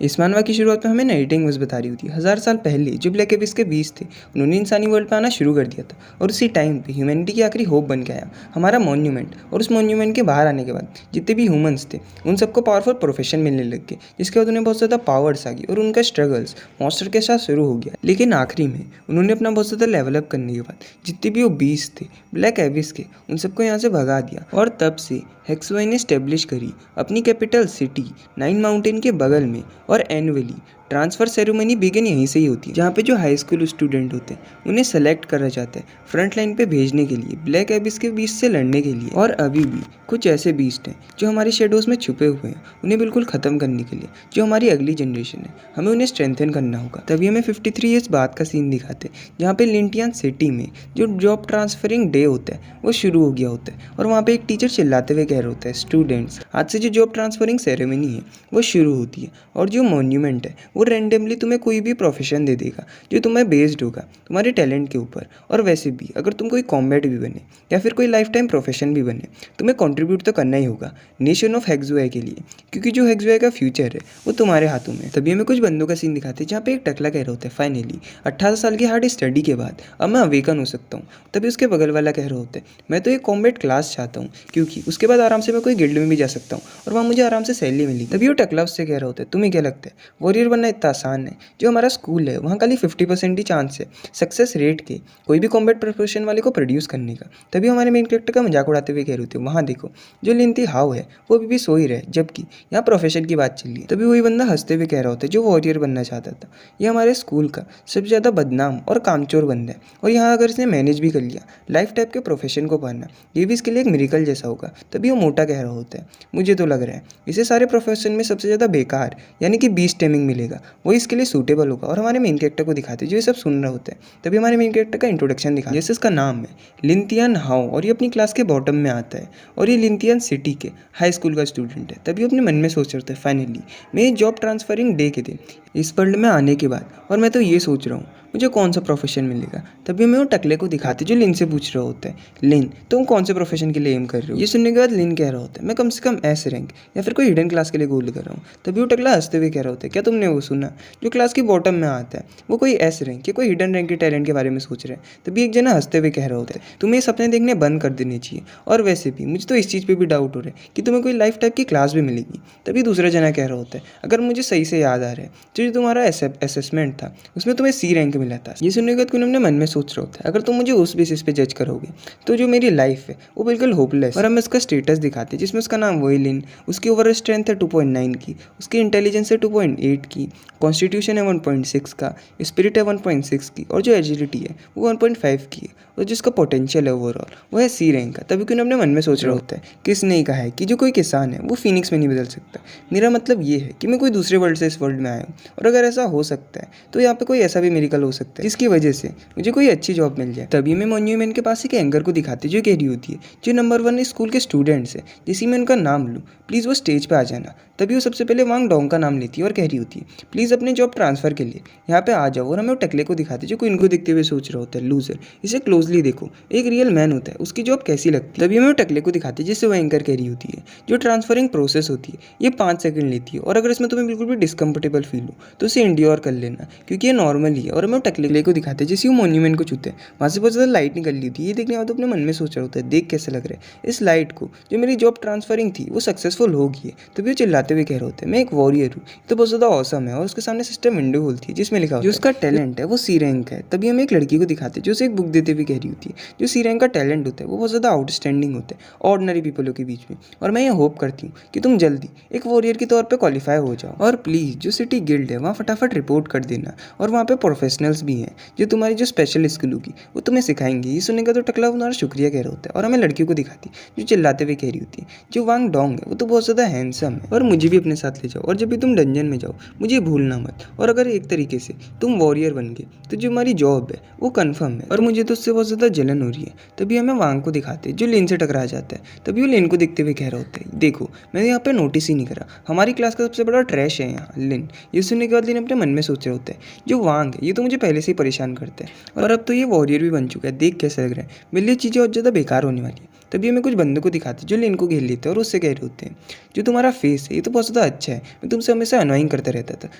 इस मानवा की शुरुआत में हमें नाइटिंगेल बता रही होती है। 1000 साल पहले जो ब्लैक एबिस के बीज थे उन्होंने इंसानी वर्ल्ड पे आना शुरू कर दिया था और उसी टाइम पे ह्यूमैनिटी की आखिरी होप बन के आया हमारा मॉन्यूमेंट। और उस मॉन्यूमेंट के बाहर आने के बाद जितने भी ह्यूमंस थे उन सबको पावरफुल प्रोफेशन मिलने लग गए, जिसके बाद उन्हें बहुत ज़्यादा पावर्स आ गई और उनका स्ट्रगल्स मॉन्स्टर के साथ शुरू हो गया। लेकिन आखिरी में उन्होंने अपना बहुत ज़्यादा लेवल अप करने के बाद जितने भी वो बीज थे ब्लैक एबिस के उन सबको यहाँ से भगा दिया और तब से हेक्सवाई ने स्टेब्लिश करी अपनी कैपिटल सिटी 9 माउंटेन के बगल में। और एनुअली ट्रांसफ़र सेरेमनी बिगिन यहीं से ही होती है, जहाँ पे जो हाई स्कूल स्टूडेंट होते हैं उन्हें सेलेक्ट करा जाता है फ्रंट लाइन पे भेजने के लिए ब्लैक एबिस के बीच से लड़ने के लिए। और अभी भी कुछ ऐसे बीस्ट हैं जो हमारी शेडोज़ में छुपे हुए हैं, उन्हें बिल्कुल ख़त्म करने के लिए जो हमारी अगली जनरेशन है हमें उन्हें स्ट्रेंथन करना होगा। तभी हमें 53 ईयर्स बाद का सीन दिखाते हैं जहाँ पे लिंटियन सिटी में जो जॉब ट्रांसफरिंग डे होता है वो शुरू हो गया होता है और वहाँ पे एक टीचर चिल्लाते हुए कह रहा होता है, स्टूडेंट्स आज से जो जॉब ट्रांसफरिंग सेरेमनी है वो शुरू होती है और जो मॉन्यूमेंट है वो रेंडमली तुम्हें कोई भी प्रोफेशन दे देगा जो तुम्हें बेस्ड होगा तुम्हारे टैलेंट के ऊपर। और वैसे भी अगर तुम कोई कॉम्बैट भी बने या फिर कोई लाइफ टाइम प्रोफेशन भी बने तुम्हें कंट्रीब्यूट तो करना ही होगा नेशन ऑफ हेक्सवाई के लिए, क्योंकि जो हेक्सवाई का फ्यूचर है वो तुम्हारे हाथों में। तभी हमें कुछ बंदों का सीन दिखाते हैं जहाँ पे एक टकला कह रहा होता है, फाइनली 18 साल की हार्ड स्टडी के बाद अब मैं अवेकन हो सकता हूँ। तभी उसके बगल वाला कह रहा होता है, मैं तो एक कॉम्बैट क्लास चाहता हूँ क्योंकि उसके बाद आराम से मैं कोई गिल्ड में भी जा सकता हूँ और वहाँ मुझे आराम से सैलरी मिली। तभी वो टकला उससे कह रहा होता है, तुम्हें क्या लगता है वॉरियर बनना इतना आसान है? जो हमारा स्कूल है वहाँ खाली 50% ही चांस है सक्सेस रेट के कोई भी कॉम्बैट प्रोफेशन वाले को प्रोड्यूस करने का। तभी हमारे मेन कैरेक्टर का मजाक उड़ाते हुए कह रहे होते हैं, वहाँ देखो जो लिंती हाउ है वो अभी भी सो ही रहे जबकि यहाँ प्रोफेशन की बात चल रही है। तभी वही बंदा हंसते हुए कह रहा होता है जो वॉरियर बनना चाहता था ये हमारे स्कूल का सबसे ज़्यादा बदनाम और कामचोर बंदा है और यहाँ अगर इसने मैनेज भी कर लिया लाइफ टाइप के प्रोफेशन को पाना ये भी इसके लिए एक मिरेकल जैसा होगा। तभी वो मोटा कह रहा होता है, मुझे तो लग रहा है इसे सारे प्रोफेशन में सबसे ज़्यादा बेकार यानी कि बीस्ट टेमिंग मिलेगा, वही इसके लिए सूटेबल होगा। और हमारे मेन कैरेक्टर को दिखाते जो ये सब सुन रहा होता है। तभी हमारे मेन कैरेक्टर का इंट्रोडक्शन दिखा, जैसे इसका नाम है लिंतियन हाउ और ये अपनी क्लास के बॉटम में आता है और ये लिंतियन सिटी के हाई स्कूल का स्टूडेंट है। तभी अपने मन में सोच रहा है, फाइनली मैं जॉब ट्रांसफरिंग डे के दिन इस वर्ल्ड में आने के बाद और मैं तो ये सोच रहा हूँ मुझे कौन सा प्रोफेशन मिलेगा। तभी मैं वो टकले को दिखाते जो लिन से पूछ रहा होता है, लिन तुम कौन से प्रोफेशन के लिए एम कर रहे हो? ये सुनने के बाद लिन कह रहा होता है, मैं कम से कम एस रैंक या फिर कोई हिडन क्लास के लिए गोल कर रहा हूँ। तभी वो टकला हंसते हुए कह रहा होता है, क्या तुमने वो सुना जो क्लास की बॉटम में आता है वो कोई एस रैंक या कोई हिडन रैंक के टैलेंट के बारे में सोच रहे हैं। तभी एक जना हंसते हुए कह रहा होता है, तुम्हें सपने देखने बंद कर देने चाहिए और वैसे भी मुझे तो इस चीज़ पर भी डाउट हो रहा है कि तुम्हें कोई लाइफ टाइप की क्लास भी मिलेगी। तभी दूसरा जना कह रहा होता है, अगर मुझे सही से याद आ रहा है जो तुम्हारा असेसमेंट था उसमें तुम्हें सी रैंक मिला था। ये सुनने के बाद अपने मन में सोच रहा होता है, अगर तुम मुझे उस बेसिस पे जज करोगे तो जो मेरी लाइफ है वो बिल्कुल होपलेस। और हमें उसका स्टेटस दिखाते हैं जिसमें उसका नाम वही लिन, उसकी ओवरऑल स्ट्रेंथ है 2.9 की, उसकी इंटेलिजेंस है 2.8 की, कॉन्स्टिट्यूशन है 1.6 का, स्पिरिट है 1.6 की और जो एजिलिटी है वो 1.5 की है और जिसका पोटेंशियल है ओवरऑल वो है सी रैंक का। तभी क्यों अपने मन में सोच रहा होता है, किसने कहा है कि जो कोई किसान है वो फीनिक्स में नहीं बदल सकता। मेरा मतलब ये है कि मैं कोई दूसरे वर्ल्ड से इस वर्ल्ड में आया हूँ और अगर ऐसा हो सकता है तो यहाँ पे कोई ऐसा भी मिरेकल हो सकता है जिसकी वजह से मुझे कोई अच्छी जॉब मिल जाए। तभी मैं मॉन्यूमेंट के पास एक एंकर को दिखाती जो कह रही होती है, जो नंबर 1 स्कूल के स्टूडेंट्स है जिसी में उनका नाम लूँ प्लीज़ वो स्टेज पे आ जाना। तभी वो सबसे पहले वांग डोंग का नाम लेती है और कह रही होती है, प्लीज़ अपने जॉब ट्रांसफ़र के लिए यहाँ पे आ जाओ। और हमें वो टकले को दिखाते जो कोई इनको देखते हुए सोच रहा होता है, लूजर इसे क्लोजली देखो एक रियल मैन होता है उसकी जॉब कैसी लगती है। तभी हमें वो टकले को दिखाते जिससे वो एंकर कह रही होती है, जो ट्रांसफरिंग प्रोसेस होती है ये 5 सेकंड लेती है और अगर इसमें तुम्हें बिल्कुल भी डिस्कम्फर्टेबल फील हो तो इसे इंड्योर कर लेना क्योंकि ये नॉर्मल ही है। और हमें टकले को दिखाते जिससे वो मॉन्यूमेंट को छूते हैं वहाँ से बहुत ज़्यादा लाइट निकल रही होती है। ये देखने बाद तो अपने मन में सोच रहा होता है, देख कैसे लग रहा है इस लाइट को, जो मेरी जॉब ट्रांसफरिंग थी वो सक्सेसफुल हो गई है। तभी वो चिल्लाते हुए कह रहे होते हैं, मैं एक वॉरियर हूँ तो बहुत ज़्यादा औसम है। और उसके सामने सिस्टम विंडो खोलती है जिसमें लिखा होता है जो उसका टैलेंट है वो सी रैंक है। तभी हमें एक लड़की को दिखाते हैं जो उसे एक बुक देते हुए कह रही होती है, जो सी रैंक का टैलेंट होता है वो बहुत ज़्यादा आउटस्टैंडिंग होता है ऑर्डिनरी पीपलों के बीच में। और मैं ये होप करती हूँ कि तुम जल्दी एक वॉरियर के तौर पर क्वालिफाई हो जाओ और प्लीज़ जो सिटी गिल्ड है वहाँ फटाफट रिपोर्ट कर देना और वहाँ पे प्रोफेशनल्स भी हैं जो तुम्हारी जो स्पेशल स्किल होगी वो तुम्हें सिखाएंगे। ये सुनने का तो टकला तुम्हारा शुक्रिया कह रहा होता है और हमें लड़कियों को दिखाती जो चिल्लाते हुए कह रही होती है, जो वांग डोंग है वो तो बहुत ज़्यादा हैंडसम है और मुझे भी अपने साथ ले जाओ और जब भी तुम डंजन में जाओ मुझे भूलना मत। और अगर एक तरीके से तुम वॉरियर बन गए तो जो हमारी जॉब है वो कन्फर्म है और मुझे तो उससे बहुत ज़्यादा जलन हो रही है। तभी हमें वांग को दिखाते जो लिन से टकरा जाता है। तभी वो लिन को देखते हुए कह रहा होता है, देखो मैंने यहाँ पे नोटिस ही नहीं करा, हमारी क्लास का सबसे बड़ा ट्रैश है यहाँ लिन। ये सुनने के बाद लिन अपने मन में सोच रहा होता है, जो वांग है ये तो मुझे पहले से ही परेशान करता है और अब तो ये वॉरियर भी बन चुका है, देख कैसे लग रहा है मेरे लिए चीज़ें और ज़्यादा बेकार होने वाली है। तभी हमें कुछ बंदों को दिखाते जो लिन को घेर लेते हैं और उससे कह रहे होते हैं, जो तुम्हारा फेस है ये तो बहुत ज़्यादा अच्छा है, मैं तुमसे हमेशा अनोइंग करता रहता था,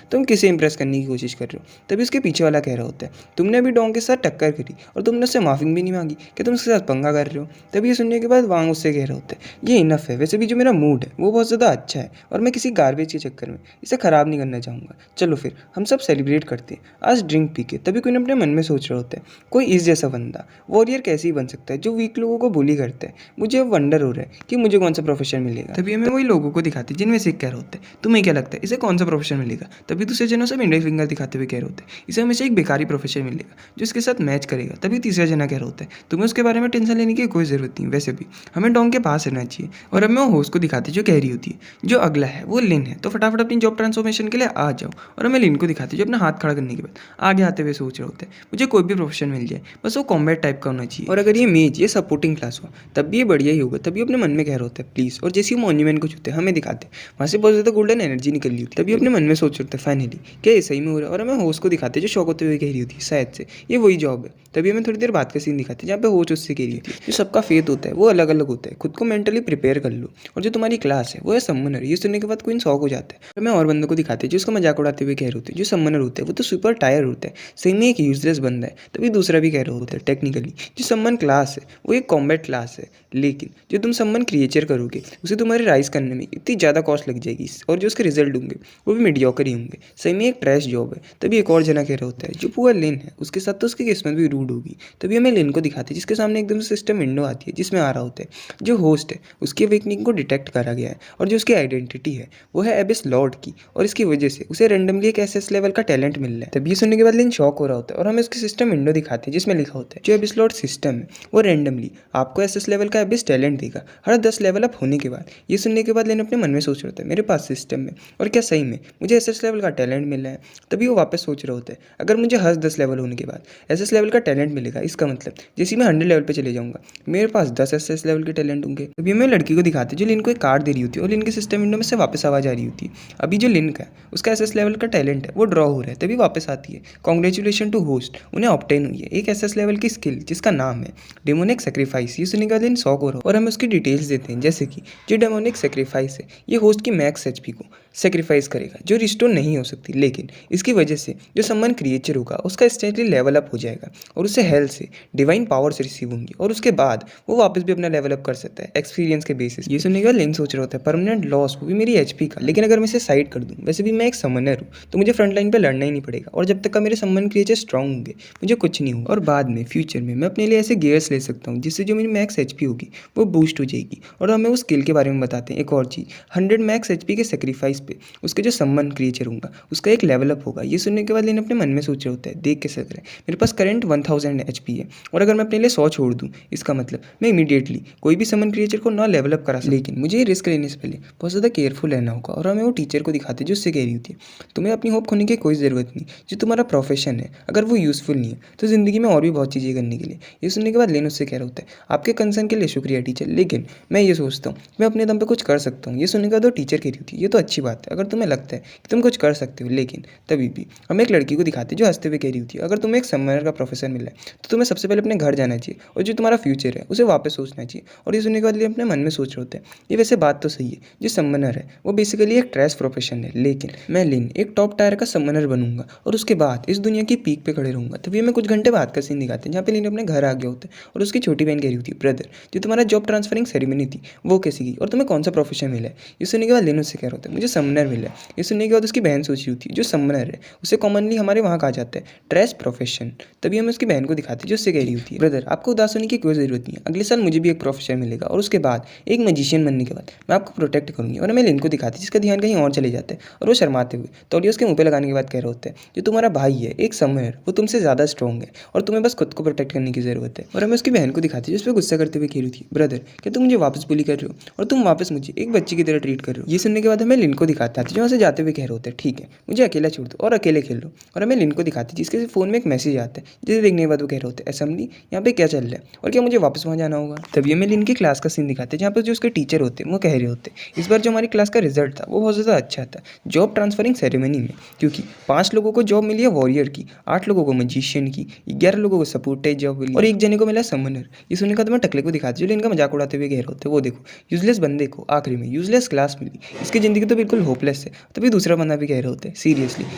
तुम किसे इंप्रेस करने की कोशिश कर रहे हो। तभी उसके पीछे वाला कह रहा होता है, तुमने अभी डोंग के साथ टक्कर करी और तुमने उससे माफी भी नहीं मांगी, क्या तुम उसके साथ पंगा कर रहे हो। तभी ये सुनने के बाद वांग उससे कह रहा होता है, ये इनफ है, वैसे भी जो मेरा मूड है वो बहुत ज़्यादा अच्छा है और मैं किसी गार्बेज के चक्कर में इसे ख़राब नहीं करना चाहूँगा। चलो फिर हम सब सेलिब्रेट करते हैं आज ड्रिंक पी के। तभी कोई अपने मन में सोच रहा होता है, कोई इस जैसा बंदा वॉरियर कैसे ही बन सकता है जो वीक लोगों को बुली करता है। मुझे अब वंडर हो रहा है कि मुझे कौन सा प्रोफेशन मिलेगा। तभी हमें वही लोगों को दिखाते हैं जिनमें से एक कह रहा होता है, तुम्हें क्या लगता है इसे कौन सा प्रोफेशन मिलेगा। तभी दूसरे जनों सब इंडिया फिंगर दिखाते हुए कह रहे होते हैं, इसे हमेशा एक बेकारी प्रोफेशन मिलेगा जो इसके साथ मैच करेगा। तभी तीसरा जना कह रहा होता है, तुम्हें उसके बारे में टेंशन लेने की कोई ज़रूरत नहीं, वैसे भी हमें डोंग के पास रहना चाहिए। और हमें वो होस्ट को दिखाते जो कह रही होती है, जो अगला है वो लिन है, तो फटाफट अपनी जॉब ट्रांसफॉर्मेशन के लिए आ जाओ। और हमें लिन को दिखाते जो अपना हाथ खड़ा करने के बाद आगे आते हुए सोच रहे होते हैं, मुझे कोई भी प्रोफेशन मिल जाए बस वो कॉम्बैट टाइप का होना चाहिए, और अगर ये मेज ये सपोर्टिंग क्लास हो तब भी ये बढ़िया ही होगा। तभी अपने मन में कह रहा होता है प्लीज़, और जैसे ही मॉन्यूमेंट को छूते हमें दिखाते वहाँ से बहुत ज़्यादा गोल्डन एनर्जी निकल रही होती है। तभी अपने मन में सोच रहे फाइनली क्या ये सही में हो रहा है। और हमें होस्ट को दिखाते जो शौक होते हुए कह रही होती है शायद से ये वही जॉब है। तभी हमें थोड़ी देर बाद का सीन दिखाते हैं जहाँ पे होस्ट उससे कह रही होती है, जो सबका फेथ होता है वो अलग अलग होता है, खुद को मेंटली प्रिपेयर कर लो, और जो तुम्हारी क्लास है वो है समनर। ये सुनने के बाद कोई शौक हो जाता है। हमें और बंदों को दिखाते हैं जो उसका मजाक उड़ाते हुए कह रहे होते हैं, जो समनर होते हैं वो तो सुपर टायर होता है, सही में एक यूजलेस बंदा है। तभी दूसरा भी कह रहा होता है टेक्निकली जो सम्मन क्लास है वो एक कॉम्बैट क्लास है, लेकिन जो तुम सम्मन क्रिएचर करोगे उसे तुम्हारे राइज करने में इतनी ज़्यादा कॉस्ट लग जाएगी और जो उसके रिजल्ट होंगे वो भी मीडियोकर ही होंगे, सही में एक ट्रैश जॉब है। तभी एक और जना कह रहा होता है, जो पुअर लिन है उसके साथ तो उसकी किस्मत भी रूड होगी। तभी हमें लिन को दिखाते हैं जिसके सामने एकदम से सिस्टम विंडो आती है जिसमें आ रहा होता है जो होस्ट है उसकी अवेकनिंग को डिटेक्ट करा गया है, और जो उसकी आइडेंटिटी है वो है एबिस लॉर्ड की, और इसकी वजह से उसे रैंडमली एक एसएस लेवल का टैलेंट मिल रहा है। तभी ये सुनने के बाद लिन शॉक हो रहा होता है और हमें उसकी सिस्टम विंडो दिखाते हैं जिसमें लिखा होता है जो एबिस लॉर्ड सिस्टम है वो रैंडमली आपको एसएस लेवल का एबिस टैलेंट देगा हर 10 लेवल अप होने के बाद। ये सुनने के बाद लिन अपने मन में सोच रहा होता है, मेरे पास सिस्टम है और क्या सही में मुझे एसएस लेवल का टैलेंट मिल रहा है। तभी वो वापस सोच रहा होता है, अगर मुझे हर 10 लेवल होने के बाद एसएस लेवल का टैलेंट मिलेगा इसका मतलब जैसे मैं 100 लेवल पे चले जाऊंगा मेरे पास 10 एसएस लेवल के टैलेंट होंगे। तभी हमें लड़की को दिखाते जो लिन को एक कार्ड दे रही होती है और लिन के सिस्टम विंडो में से वापस आवाज आ रही होती है। अभी जो लिन का उसका एसएस लेवल का टैलेंट है वो ड्रॉ हो रहा है। तभी वापस आती है, कॉन्ग्रेचुलेशन टू होस्ट, उन्हें ऑब्टेन हुई है एक एसएस लेवल की स्किल जिसका नाम है डेमोनिक सेक्रीफाइस। ये सुनने के बाद लिन शॉक हो रहा है और हमें उसकी डिटेल्स देते हैं, जैसे कि जो डेमोनिक सेक्रीफाइस है ये होस्ट की मैक्स एचपी को सेक्रीफाइस करेगा जो रिस्टोर नहीं हो सकती, लेकिन इसकी वजह से जो सम्मन क्रिएचर होगा उसका इंस्टेंटली लेवल अप हो जाएगा और उसे हेल्थ से डिवाइन पावर्स रिसीव होंगी और उसके बाद वो वापस भी अपना लेवल अप कर सकता है एक्सपीरियंस के बेसिस। ये सुनने के बाद लिन सोच रहा होता है परमानेंट लॉस वो भी मेरी एचपी का, लेकिन अगर मैं इसे साइड कर दूं वैसे भी मैं एक समनर हूँ तो मुझे फ्रंट लाइन पर लड़ना ही नहीं पड़ेगा, और जब तक का मेरे सम्मन क्रिएचर स्ट्रॉन्ग होंगे मुझे कुछ नहीं होगा। और बाद में फ्यूचर में मैं अपने लिए ऐसे गियर्स ले सकता हूँ जिससे जो मेरी मैक्स एचपी होगी वो बूस्ट हो जाएगी। और हमें उस स्किल के बारे में बताते हैं एक और चीज़, 100 मैक्स एचपी के सेक्रीफाइस पे उसके जो सम्मन क्रिएचर होगा उसका एक लेवल अप होगा। ये सुनने के बाद लिन अपने मन में सोच रहा होता है, देख कैसे कर मेरे पास करंट 1000 एचपी है और अगर मैं अपने लिए 100 छोड़ दूँ इसका मतलब मैं इमीडिएटली कोई भी समन क्रिएचर को ना लेवल अप करा, लेकिन मुझे ये रिस्क लेने से पहले बहुत ज़्यादा केयरफुल रहना होगा। और हमें वो टीचर को दिखाते जो उससे कह रही होती है, तुम्हें अपनी होप खोने की कोई ज़रूरत नहीं, जो तुम्हारा प्रोफेशन है अगर वो यूज़फुल नहीं है तो ज़िंदगी में और भी बहुत चीज़ें करने के लिए। ये सुनने के बाद लिन उससे कह रहा होता है, आपके कंसर्न के लिए शुक्रिया टीचर, लेकिन मैं ये सोचता हूँ मैं अपने दम पे कुछ कर सकता हूँ। ये सुनने के बाद वो टीचर कह रही होती है, ये तो अच्छी बात है अगर तुम्हें लगता है कि तुम कुछ कर सकते हो, लेकिन तभी भी हम एक लड़की को दिखाते जो हंसते हुए कह रही होती है, अगर तुम्हें एक समनर का प्रोफेसर मिला है तो तुम्हें सबसे पहले अपने घर जाना चाहिए और जो तुम्हारा फ्यूचर है उसे वापस सोचना चाहिए। और ये सुनने के बाद लिए अपने मन में सोच रहे होते हैं, ये वैसे बात तो सही है, जो समनर है वो बेसिकली एक ट्रैश प्रोफेशन है, लेकिन मैं लिन एक टॉप टायर का समनर बनूंगा और उसके बाद इस दुनिया की पीक पे खड़े रहूंगा। तभी हमें कुछ घंटे बाद का सीन दिखाते हैं जहाँ पे लिन अपने घर आ गया होता है और उसकी छोटी बहन कह रही होती है, ब्रदर जो तुम्हारा जॉब ट्रांसफरिंग सेरेमनी थी वो कैसी गई और तुम्हें कौन सा प्रोफेशन मिला है। ये सुनने के बाद लिन उससे कह रहा होता है, मुझे समनर मिला है। ये सुनने के बाद उसकी बहन सोच रही होती है, जो समनर है उसे कॉमनली हमारे वहाँ कहा जाता है ट्रैश प्रोफेशन। तभी हमें उसकी बहन को दिखाते हैं जो उससे कह रही होती है, ब्रदर आपको उदास होने की कोई ज़रूरत नहीं है, अगले साल मुझे भी एक प्रोफेशन मिलेगा और उसके बाद एक मजिशियन बनने के बाद मैं आपको प्रोटेक्ट करूँगी। और हमें लिन को दिखाती है जिसका ध्यान कहीं और चले जाता है और वो शर्माते हुए तौलिया उसके मुँह पे लगाने के बाद कह रहा होता है, जो तुम्हारा भाई है एक समनर वो तुमसे ज़्यादा स्ट्रॉन्ग है और तुम्हें बस खुद को प्रोटेक्ट करने की ज़रूरत है। और हमें उसकी बहन को दिखाती है जिस पर गुस्सा करते हुए कह रही थी, ब्रदर क्या तुम मुझे वापस बुली कर रहे हो और तुम वापस मुझे एक बच्चे की तरह ट्रीट कर रहे हो। ये सुनने के बाद हमें लिन को दिखाते हैं जो वहाँ से जाते हुए कह रहे होते हैं ठीक है मुझे अकेला छोड़ दो और अकेले खेल लो। और हमें लिन को दिखाते हैं जिसके फ़ोन में एक मैसेज आता है जिसे देखने के बाद वो कह रहे होते हैं असेंबली यहाँ पे क्या चल रहा है और क्या मुझे वापस वहाँ जाना होगा। तभी हमें लिन की क्लास का सीन दिखाते हैं जहाँ पर जो उसके टीचर होते हैं वो कह रहे होते हैं इस बार जो हमारी क्लास का रिजल्ट था वो बहुत ज़्यादा अच्छा था जॉब ट्रांसफरिंग सेरेमनी में, क्योंकि 5 लोगों को जॉब मिली है वॉरियर की, 8 लोगों को मजिशियन की, 11 लोगों को सपोर्टेज जॉब मिली और एक जने को मिला समनर। ये सुनने का तो मैं टकले को दिखाते जो इनका मजाक उड़ाते हुए कह रहे होते वो देखो यूजलेस बंदे को आखिरी में यूजलेस क्लास मिली, इसकी ज़िंदगी तो बिल्कुल होपलेस है। तभी दूसरा बंदा भी कह रहे होते हैं सीरियसली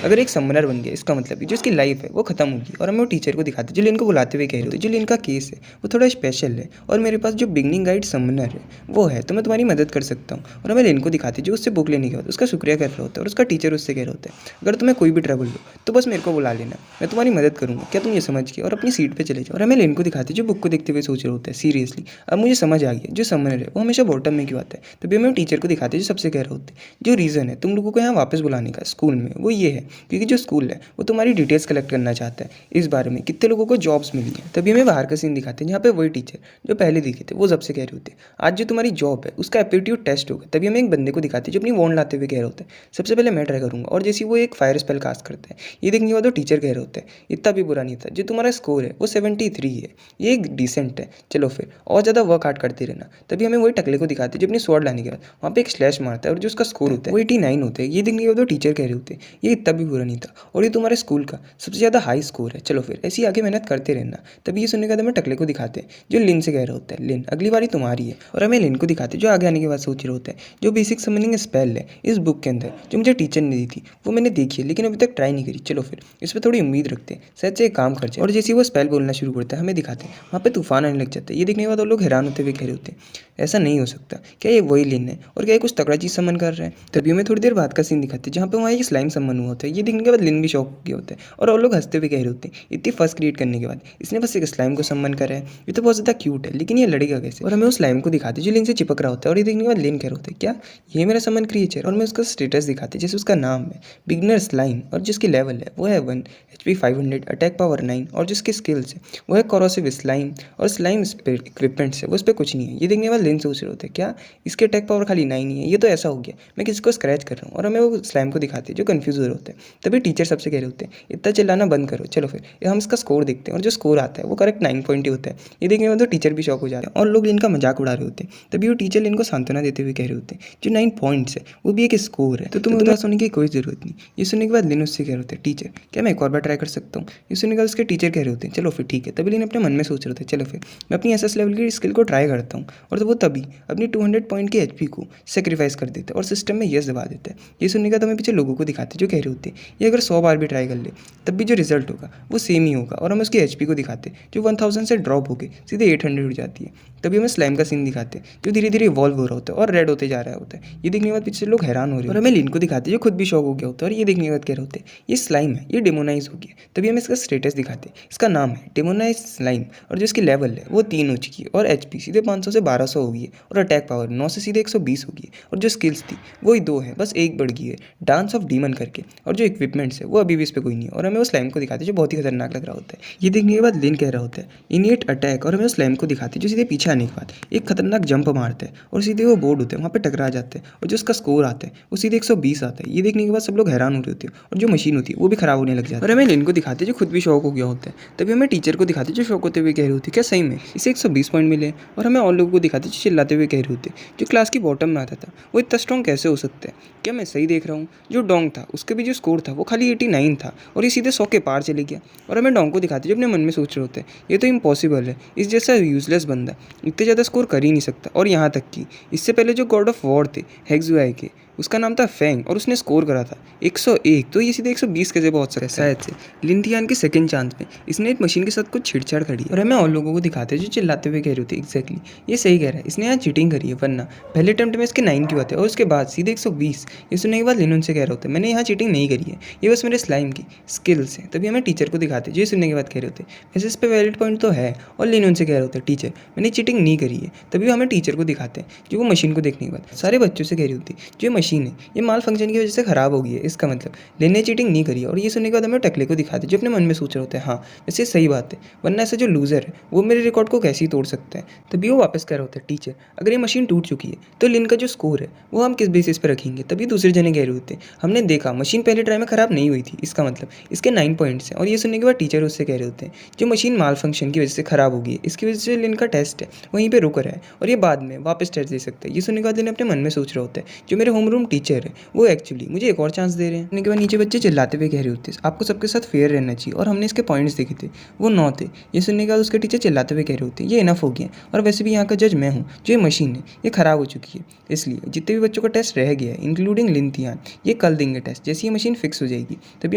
अगर एक समनर बन गया इसका मतलब जो इसकी लाइफ है वो खत्म होगी। और हमें वो टीचर को दिखाते जो इनको बुलाते हुए कह रहे होते जो इनका केस है वो थोड़ा स्पेशल है और मेरे पास जो बिगनिंग गाइड समनर है वो है तो मैं तुम्हारी मदद कर सकता हूँ। और हमें इनको दिखाते जो उससे बुक लेने के बाद उसका शुक्रिया कर रहे होते हैं और उसका टीचर उससे कह रहे होते हैं अगर तुम्हें कोई भी ट्रबल हो तो बस मेरे को बुला लेना, मैं तुम्हारी मदद करूँगा, क्या तुम ये समझ के और अपनी सीट पे चले जाओ। और हमें लेन को दिखाते जो बुक को देखते हुए सोच रहे होते हैं सीरियसली अब मुझे समझ आ गया जो समनर है वो हमेशा बॉटम में क्यों आता है। तभी हमें टीचर को दिखाते जो सबसे कह रहे होते जो रीज़न है तुम लोगों को यहाँ वापस बुलाने का स्कूल में वो ये है क्योंकि जो स्कूल है वो तुम्हारी डिटेल्स कलेक्ट करना चाहता है इस बारे में कितने लोगों को जॉब्स मिली है। तभी हमें बाहर का सीन दिखाते हैं जहाँ पे वही टीचर जो पहले दिखे थे वो सबसे कह रहे होते आज जो तुम्हारी जॉब है उसका एप्टीट्यूड टेस्ट होगा। तभी हमें एक बंदे को दिखाते जो अपनी वॉन्ड लाते हुए कह रहे होते हैं सबसे पहले मैं ट्राई करूँगा और जैसे वो एक फायर स्पेल कास्ट करता है ये देखने के बाद वो टीचर कह रहे होते हैं इतना भी बुरा नहीं था, जो तुम्हारा स्कोर है वो 73 है, ये एक डिसेंट है, चलो फिर और ज़्यादा वर्क हार्ड करते रहना। तभी हमें वही टकले को दिखाते जो अपनी स्वॉर्ड लाने के बाद वहाँ पे एक स्लैश मारता है और जो उसका स्कोर होता है वो 89 होता है। ये देखने के बाद वो टीचर कह रहे होते हैं ये इतना भी बुरा नहीं था और ये तुम्हारे स्कूल का सबसे ज़्यादा हाई स्कोर है, चलो फिर ऐसी आगे मेहनत करते रहना। तभी ये सुनने के बाद हमें टकले को दिखाते हैं जो लिन से कह रहे होता है लिन अगली बारी तुम्हारी है। और हमें लिन को दिखाते जो आगे आने के बाद सोच रहे होते हैं जो बेसिक समनिंग स्पेल है इस बुक के अंदर जो मुझे टीचर ने दी थी वो मैंने देखी है लेकिन अभी तक ट्राई नहीं करी, चलो फिर इस पर थोड़ी उम्मीद रखते हैं शायद से एक काम कर जाए। और जैसे वो स्पेल बोलना शुरू करता है हमें दिखाते हैं वहाँ पे तूफान आने लग जाता है। ये देखने के बाद वो लोग हैरान होते हुए कह रहे होते हैं ऐसा नहीं हो सकता, क्या ये वही लिन है और क्या ये कुछ तगड़ा चीज़ समन कर रहा है। तभी हमें थोड़ी देर बाद का सीन दिखाते हैं जहाँ पे वहाँ एक स्लाइम समन हुआ होता है। ये देखने के बाद लिन भी शॉक हो गया होता है और वो लोग हंसते हुए कह रहे होते हैं इतनी फर्स्ट क्रिएट करने के बाद इसने बस एक स्लाइम को सम्मन करा है, ये तो बहुत ज़्यादा क्यूट है लेकिन ये लड़ेगा कैसे। और हमें उस स्लाइम को दिखाते जो लिन से चिपक रहा होता है और ये देखने के बाद लिन कह रहे होते हैं क्या ये मेरा समन क्रिएचर। और मैं उसका स्टेटस दिखाते जैसे उसका नाम है बिगनर स्लाइम और जिसकी लेवल है वो है 1 HP 500 अटैक पावर 9 और जिसकी स्किल्स है वो है कोरोसिव स्लाइम और स्लाइम इक्विपमेंट्स है वो उस पर कुछ नहीं है। ये देखने के बाद लिन सोच रहे होते हैं क्या इसके अटैक पावर खाली 9 ही है, ये तो ऐसा हो गया मैं किसी को स्क्रैच कर रहा हूँ। और हमें वो स्लाइम को दिखाते हैं जो कन्फ्यूज हो रहे होते हैं। तभी टीचर सबसे कह रहे होते हैं इतना चिल्लाना बंद करो, चलो फिर हम इसका स्कोर देखते हैं। और जो स्कोर आता है वो करेक्ट 9 पॉइंट ही होता है। ये देखने के बाद तो टीचर भी शॉक हो जाते हैं और लोग इनका मजाक उड़ा रहे होते हैं। तभी वो टीचर इनको सांत्वना देते हुए कह रहे होते हैं जो 9 पॉइंट्स है वो भी एक स्कोर है तो तुम्हें उदास होने की कोई ज़रूरत नहीं। ये सुनने के बाद लिन उससे कह रहे होते हैं टीचर क्या मैं एक और बार ट्राई कर सकता हूँ। ये सुनने के बाद उसके टीचर कह रहे होते हैं चलो फिर ठीक है। तभी लिन अपने मन में सोच रहे थे चलो फिर मैं अपनी SS लेवल की स्किल को ट्राई करता हूँ। और तो वो तभी अपनी 200 पॉइंट की HP को सेक्रीफाइस कर देते हैं और सिस्टम में यस दबा देते हैं। ये सुनने का तो हमें पीछे लोगों को दिखाते जो कह रहे होते हैं ये अगर 100 बार भी ट्राई कर ले तब भी जो रिजल्ट होगा वो सेम ही होगा। और हम उसकी HP को दिखाते जो 1000 से ड्रॉप होकर सीधे 800 हो जाती है। तभी हमें स्लाइम का सीन दिखाते जो धीरे धीरे इवॉल्व हो रहा होता है और रेड होते जा रहा होता है। ये देखने के बाद पीछे लोग हैरान हो रहे हैं और हमें लिन को दिखाते जो खुद भी शॉक हो गया होता है। और ये देखने के बाद कह रहे होते ये स्लाइम है ये डेमोनाइज हो गया। तभी हमें इसका स्टेटस दिखाते इसका नाम है डेमोनाइज स्लाइम और जो इसकी लेवल है वो 3 हो चुकी है और HP सीधे 500 से 1200 हो गई है और अटैक पावर 9 से सीधे 120 हो गई है। और जो स्किल्स थी वही 2 है बस एक बढ़ गई है डांस ऑफ डीमन करके। और जो इक्विपमेंट्स है वो अभी भी इस पर कोई नहीं है। और हमें वो स्लाइम को दिखाते जो बहुत ही खतरनाक लग रहा होता है। ये देखने के बाद लिन कह रहा होता है इनिएट अटैक और हमें वो स्लाइम को दिखाते जो सीधे पीछे आने के बाद एक खतरनाक जंप मारता है और सीधे वो बोर्ड होते हैं वहाँ पे टकरा जाते हैं और जो उसका स्कोर आता है वो सीधे 120 आता है। ये देखने के बाद सब लोग हैरान हो रहे होते हैं और जो मशीन होती है वो भी खराब होने लग जाती है। और हमें लिन को दिखाते जो खुद भी शौक हो गया होता है। तभी हमें टीचर को दिखाते जो शौक होते हुए कह रहे होते क्या सही में इसे 120 पॉइंट मिले। और हमें और लोगों को दिखाते जो चिल्लाते हुए कह रहे होते जो क्लास की बॉटम में आता था वो इतना स्ट्रॉन्ग कैसे हो सकता है, क्या मैं सही देख रहा हूँ। जो डोंग था उसके भी जो स्कोर था वो खाली 89 था और ये सीधे 100 के पार चले गया। और हमें डोंग को दिखाते जो अपने मन में सोच रहे होते हैं ये तो इम्पॉसिबल है, इस जैसा यूजलेस बंदा इतने ज़्यादा स्कोर कर ही नहीं सकता। और यहाँ तक कि इससे पहले जो गॉड ऑफ वॉर थे हेक्सुआई के उसका नाम था फेंग और उसने स्कोर करा था 101, तो ये सीधे 120 कैसे पहुंच सकता है। शायद से लिनथियान के सेकंड चांस में इसने एक मशीन के साथ कुछ छेड़छाड़ करी और हमें और लोगों को दिखाते हैं जो चिल्लाते हुए कह रहे होते एग्जैक्टली ये सही कह रहा है इसने यहाँ चीटिंग करी है वरना पहले अटेम्प्ट में इसके 9 क्यों आते हैं और उसके बाद सीधे 120। ये सुनने के बाद लिन उनसे कह रहे होते मैंने यहाँ चीटिंग नहीं करी है ये बस मेरे स्लाइम की स्किल्स हैं। तभी हमें टीचर को दिखाते जो सुनने के बाद कह रहे होते वैसे इस पर वैलिड पॉइंट तो है। और लिन उनसे कह रहे होते टीचर मैंने चीटिंग नहीं करी है। तभी हमें टीचर को दिखाते हैं जो वो मशीन को देखने के बाद सारे बच्चों से कह रही होती जो मशीन है ये माल फंक्शन की वजह से ख़राब हो गई है, इसका मतलब लिन ने चीटिंग नहीं करी है। और ये सुनने के बाद हमें टकले को दिखाते जो अपने मन में सोच रहे होते हैं हाँ वैसे सही बात है, वरना ऐसा जो लूज़र है वो मेरे रिकॉर्ड को कैसे ही तोड़ सकता है। तभी वो वापस कह रहे होते हैं टीचर अगर ये मशीन टूट चुकी है तो लिन का जो स्कोर है वो हम किस बेसिस पर रखेंगे। तभी दूसरे जने कह रहे होते हैं हमने देखा मशीन पहले ट्राई में ख़राब नहीं हुई थी, इसका मतलब इसके 9 पॉइंट्स हैं। और ये सुनने के बाद टीचर उससे कह रहे होते हैं जो मशीन माल फंक्शन की वजह से ख़राब हो गई है इसकी वजह से लिन का टेस्ट है वहीं पे रुक रहा है और ये बाद में वापस टेस्ट दे सकता है। ये सुनने के बाद लिन अपने मन में सोच रहा होता है जो मेरे होम रूम टीचर है वो एक्चुअली मुझे एक और चांस दे रहे हैं। सुनने के बाद नीचे बच्चे चिल्लाते हुए कह रहे होते हैं आपको सबके साथ फेयर रहना चाहिए और हमने इसके पॉइंट्स देखे थे वो 9 थे। ये सुनने के बाद उसके टीचर चिल्लाते हुए कह रहे होते हैं ये इनफ हो गया और वैसे भी यहाँ का जज मैं हूँ, जो ये मशीन है ये ख़राब हो चुकी है इसलिए जितने भी बच्चों का टेस्ट रह गया है इंक्लूडिंग लिन तियान ये कल देंगे टेस्ट जैसे ये मशीन फिक्स हो जाएगी। तभी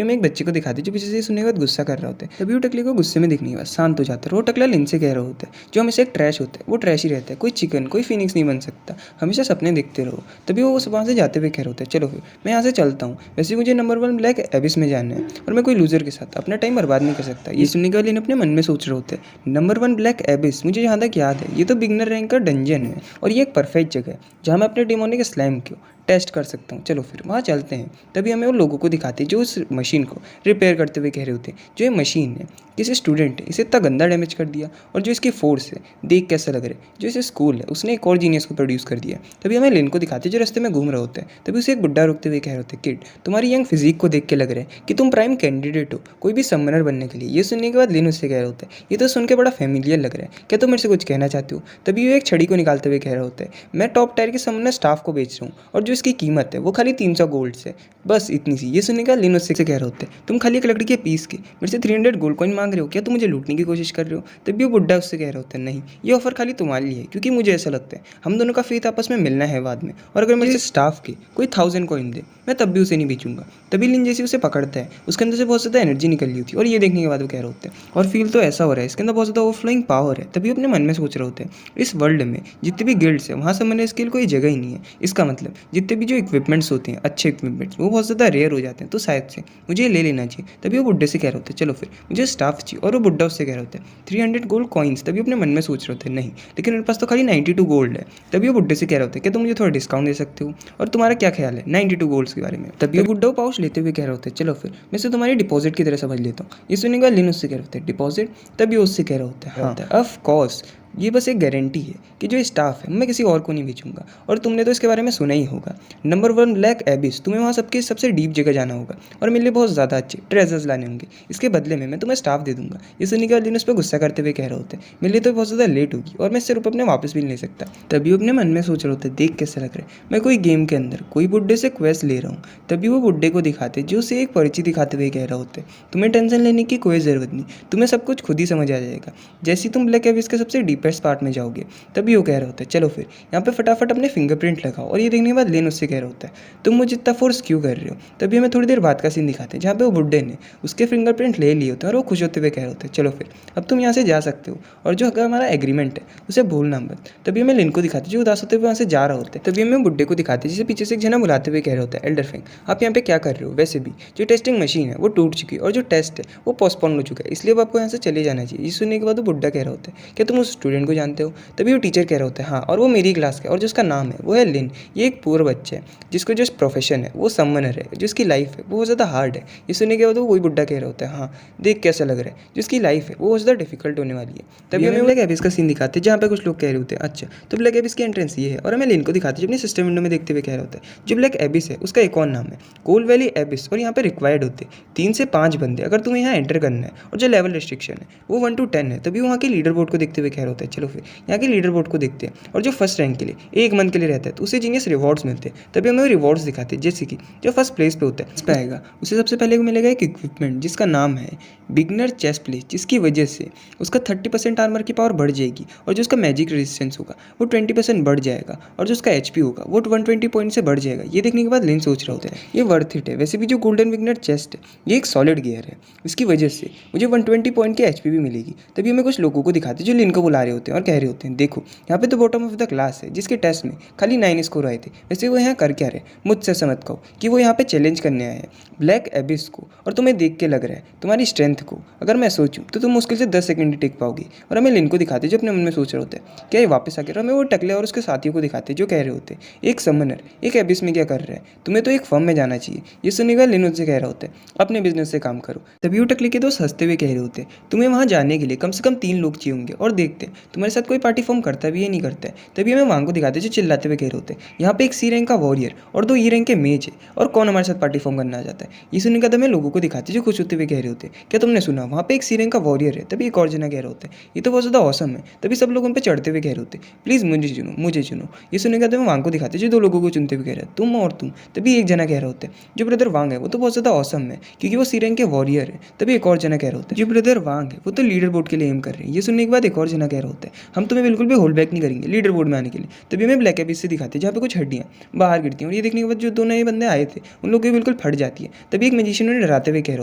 हम एक बच्चे को दिखाते जो पीछे से सुनने के बाद गुस्सा कर रहा होता है। तभी वो टकले को गुस्से में दिखने के बाद शांत हो जाता है। वो टकला लिन से कह रहा होता है जो हमेशा एक ट्रैश होता है वो ट्रैश ही रहता है, कोई चिकन कोई फिनिक्स नहीं बन सकता, हमेशा सपने देखते रहो। तभी वो वहाँ से जाते हुए कह रहा होता है चलो फिर मैं यहाँ से चलता हूँ, वैसे मुझे नंबर 1 ब्लैक एबिस में जाना है और मैं कोई लूजर के साथ अपना टाइम बर्बाद नहीं कर सकता। ये सुनने के बाद लिन अपने मन में सोच रहे होते हैं नंबर 1 ब्लैक एबिस मुझे जहाँ तक याद है ये तो बिगनर रैंक का डंजन है और ये एक परफेक्ट जगह है जहाँ मैं अपने डेमोनिक स्लैम को टेस्ट कर सकता हूँ, चलो फिर वहाँ चलते हैं। तभी हमें उन लोगों को दिखाते हैं जो उस मशीन को रिपेयर करते हुए कह रहे होते हैं जो ये मशीन है किसी स्टूडेंट ने इसे इतना गंदा डैमेज कर दिया और जो इसकी फोर्स है देख कैसा लग रहा है, जो इसे स्कूल है उसने एक और जीनियस को प्रोड्यूस कर दिया। तभी हमें लिन को दिखाते हैं जो रास्ते में घूम रहे होते हैं। तभी उसे एक बुड्ढा रोकते हुए कह रहे होते हैं किड तुम्हारी यंग फिजिक को देख के लग रहा है कि तुम प्राइम कैंडिडेट हो कोई भी समनर बनने के लिए। ये सुनने के बाद लिन उससे कह रहे होते हैं ये तो सुन के बड़ा फेमिलियर लग रहा है, क्या तुम मेरे से कुछ कहना चाहते हो। तभी वो एक छड़ी को निकालते हुए कह रहा होता है मैं टॉप टायर के समनर स्टाफ को बेच रहा हूँ और जो इसकी कीमत है वो खाली 300 गोल्ड से, बस इतनी सी। ये सुनने का लिन उससे कह रहे होते हैं तुम खाली एक लकड़ी के पीस के मेरे से 300 गोल्ड कॉइन मांग रहे हो, क्या तुम मुझे लूटने की कोशिश कर रहे हो। तभी वो बुड्ढा उससे कह रहे होते हैं नहीं ये ऑफर खाली तुम्हारे लिए है क्योंकि मुझे ऐसा लगता है हम दोनों का फेथ आपस में मिलना है बाद में, और अगर मेरे स्टाफ के कोई 1000 कॉइन दे मैं तब भी उसे नहीं बेचूंगा। तभी लिन जैसे उसे पकड़ता है उसके अंदर से बहुत ज़्यादा एनर्जी निकल रही होती है और ये देखने के बाद वो कह रहे होते हैं और फील तो ऐसा हो रहा है इसके अंदर बहुत ज़्यादा ओवरफ्लोइंग पावर है। तभी अपने मन में सोच रहे होते हैं इस वर्ल्ड में जितने भी गिल्ड्स है वहाँ समनर स्किल कोई जगह ही नहीं है, इसका मतलब जितने भी जो इक्विपमेंट्स होते हैं अच्छे इक्विपमेंट्स वो बहुत ज़्यादा रेयर हो जाते हैं, तो शायद से मुझे ले लेना चाहिए। तभी वो बुड्ढे से कह रहे होते हैं चलो फिर मुझे स्टाफ चाहिए और वो बुड्ढा उससे कह रहे होते हैं 300 गोल्ड कॉइन्स। तभी अपने मन में सोच रहे होते हैं नहीं लेकिन मेरे पास तो खाली 92 गोल्ड है। तभी वो बुड्ढे से कह रहे होते हैं क्या तुम मुझे थोड़ा डिस्काउंट दे सकते हो और तुम्हारा क्या ख्याल है 92 गोल्ड्स के बारे में। तभी वो बुड्ढा पाउच लेते हुए कह रहे होते हैं चलो फिर मैं इसे तुम्हारी डिपॉजिट की तरह समझ लेता हूँ। ये सुनने के बाद लिन उससे कह रहे होते हैं डिपॉजिट। तभी उससे कह रहे होते हैं हाँ ऑफ कोर्स ये बस एक गारंटी है कि जो स्टाफ है मैं किसी और को नहीं बेचूंगा और तुमने तो इसके बारे में सुना ही होगा नंबर 1 ब्लैक एबिस, तुम्हें वहाँ सबसे डीप जगह जाना होगा और मेरे लिए बहुत ज़्यादा अच्छे ट्रेजर्स लाने होंगे, इसके बदले में मैं तुम्हें स्टाफ दे दूंगा। ये सुनने के बाद लिन उस पर गुस्सा करते हुए कह रहे होते हैं मेरे लिए तो बहुत ज़्यादा लेट होगी और मैं इससे रुपये अपने वापस भी नहीं ले सकता। तभी वो अपने मन में सोच रहे होते देख कैसा लग रहा है मैं कोई गेम के अंदर कोई बुड्ढे से क्वेस्ट ले रहा हूँ। तभी वो बुड्ढे को दिखाते जो उसे एक पर्ची दिखाते हुए कह रहे होते तुम्हें टेंशन लेने की कोई ज़रूरत नहीं, तुम्हें सब कुछ खुद ही समझ आ जाएगा जैसे तुम ब्लैक एबिस के सबसे डीपेस्ट पार्ट में जाओगे। तभी वो कह रहा होता है चलो फिर यहाँ पे फटाफट अपने फिंगरप्रिंट लगाओ। और ये देखने के बाद लिन उससे कह रहा होता है तुम मुझे इतना फोर्स क्यों कर रहे हो। तभी हमें थोड़ी देर बाद का सीन दिखाते हैं जहाँ पे वो बुड्ढे ने उसके फिंगरप्रिंट ले लिए होते हैं और वो खुश होते हुए कह रहे होते हैं चलो फिर अब तुम यहाँ से जा सकते हो और जो अगर हमारा एग्रीमेंट है उसे भूलना मत। तभी हमें लिन को दिखाते जो उदास होते हुए वहाँ से जा रहा होता है। तभी हमें बुड्ढे को दिखाते जिसे पीछे से एक जना बुलाते हुए कह रहे होता है एल्डर फिंग आप यहाँ पे क्या कर रहे हो, वैसे भी जो टेस्टिंग मशीन है वो टूट चुकी है और जो टेस्ट है वो पोस्टपोन हो चुका है इसलिए अब आपको यहाँ से चले जाना चाहिए। ये सुनने के बाद वो बुड्ढा कह रहा होता है क्या तुम उस स्टूडेंट को जानते हो। तभी वो टीचर कह रहा होता है हाँ और वो मेरी क्लास का और जिसका नाम है वो है लिन। ये एक पुअर बच्चा है जिसको जो प्रोफेशन है वो समनर है, जिसकी लाइफ है वो बहुत ज़्यादा हार्ड है। ये सुनने के बाद वो वही बुड्ढा कह रहा होता है हाँ देख कैसा लग रहा है जिसकी लाइफ है वो बहुत ज़्यादा डिफिकल्ट होने वाली है। तभी हमें ब्लैक एबिस का सीन दिखाते हैं जहाँ पे कुछ लोग कह रहे होते हैं अच्छा तो ब्लैक एबिस की एंट्रेंस ये है और हमें लिन को दिखाते हैं जो अपनी सिस्टम विंडो में देखते हुए कह रहा होता है जो ब्लैक एबिस है उसका एक और नाम है कोल वैली एबिस और यहाँ पे रिक्वायर्ड होते 3 से 5 बंदे अगर तुम्हें यहाँ एंटर करना है और जो लेवल रिस्ट्रिक्शन है वो 1 to 10 है। तभी वहाँ के लीडर बोर्ड को देखते हुए कह रहा होता है चलो फिर यहाँ के लीडर बोर्ड को देखते हैं और जो फर्स्ट रैंक के लिए 1 मंथ के लिए रहता है तो उसे जीनियस रिवॉर्ड्स मिलते हैं। तभी हमें रिवॉर्ड्स दिखाते हैं जैसे कि जो फर्स्ट प्लेस पे होता है इस पे आएगा उसे सबसे पहले को मिलेगा एक इक्विपमेंट जिसका नाम है बिगनर चेस्ट प्लेट जिसकी वजह से उसका 30% आर्मर की पावर बढ़ जाएगी और जो उसका मैजिक रेजिस्टेंस होगा वो 20% बढ़ जाएगा और जो उसका एचपी होगा वो 120 पॉइंट से बढ़ जाएगा। ये देखने के बाद लिन सोच रहा होता है ये वर्थ इट है, वैसे भी जो गोल्डन बिगनर चेस्ट है ये एक सॉलिड गियर है इसकी वजह से मुझे 120 पॉइंट की एचपी भी मिलेगी। तभी हमें कुछ लोगों को दिखाते जो लिन को बुला रहे रहे होते हैं और कह रहे होते हैं, देखो यहाँ पे तो बॉटम ऑफ द क्लास है जिसके टेस्ट में खाली 9 स्कोर आए थे, वैसे वो यहाँ कर क्या रहे? मुझसे समझ कहो कि वो यहाँ पे चैलेंज करने आए हैं ब्लैक एबिस को, और तुम्हें देख के लग रहा है तुम्हारी स्ट्रेंथ को अगर मैं सोचूं तो तुम मुश्किल से 10 सेकंड ही टिक पाओगी। और हमें लिन को दिखाते जो अपने मन में सोच रहे होते हैं क्या ये वापस आकर, हमें वो टकले और उसके साथियों को दिखाते जो कह रहे होते एक समनर एक एबिस में क्या कर रहा है, तुम्हें तो एक फर्म में जाना चाहिए। ये सुनेगा लिन उससे कह रहा होता है अपने बिजनेस से काम करो। तभी वो टकले के दोस्त हंसते हुए कह रहे होते तुम्हें वहाँ जाने के लिए कम से कम 3 लोग चाहिए होंगे, और देखते तुम्हारे साथ कोई पार्टी फॉर्म करता भी है नहीं करता है। तभी हमें वहाँ को दिखाते जो चिल्लाते हुए कह रहे होते यहाँ पे एक सी रैंक का वॉरियर और 2 ई रैंक के मेज है, और कौन हमारे साथ पार्टी फॉर्म करना चाहता है। ये सुनने का हमें लोगों को दिखाते जो खुश होते हुए कह रहे होते क्या तुमने सुना वहाँ पे एक सी रैंक का वॉरियर है। तभी एक और जना कह रहे होते ये तो बहुत ज़्यादा औसम है। तभी सब लोग उन पर चढ़ते हुए कह रहे होते प्लीज़ मुझे चुनो मुझे चुनो। ये सुनने का हमें वांग को दिखाते जो 2 लोगों को चुनते हुए कह रहे हैं तुम और तुम। तभी एक जना कह रहे होते जो ब्रदर वांग है वो तो बहुत ज़्यादा औसम है क्योंकि वो सी रैंक के वॉरियर है। तभी एक और जना कह रहे होते जो ब्रदर वांग है वो तो लीडर बोर्ड के लिए एम कर रहे हैं। ये सुनने के बाद एक और जना कह रहे होते हम तुम्हें बिल्कुल भी होल्ड बैक नहीं करेंगे लीडर बोर्ड में आने के लिए। तभी हमें ब्लैक एबिस से दिखाते जहाँ पे कुछ हड्डियाँ बाहर गिरती हैं, और ये देखने के बाद जो 2 नए बंदे आए थे उन लोगों की बिल्कुल फट जाती है। तभी एक मैजिशियन उन्हें डराते हुए कह रहे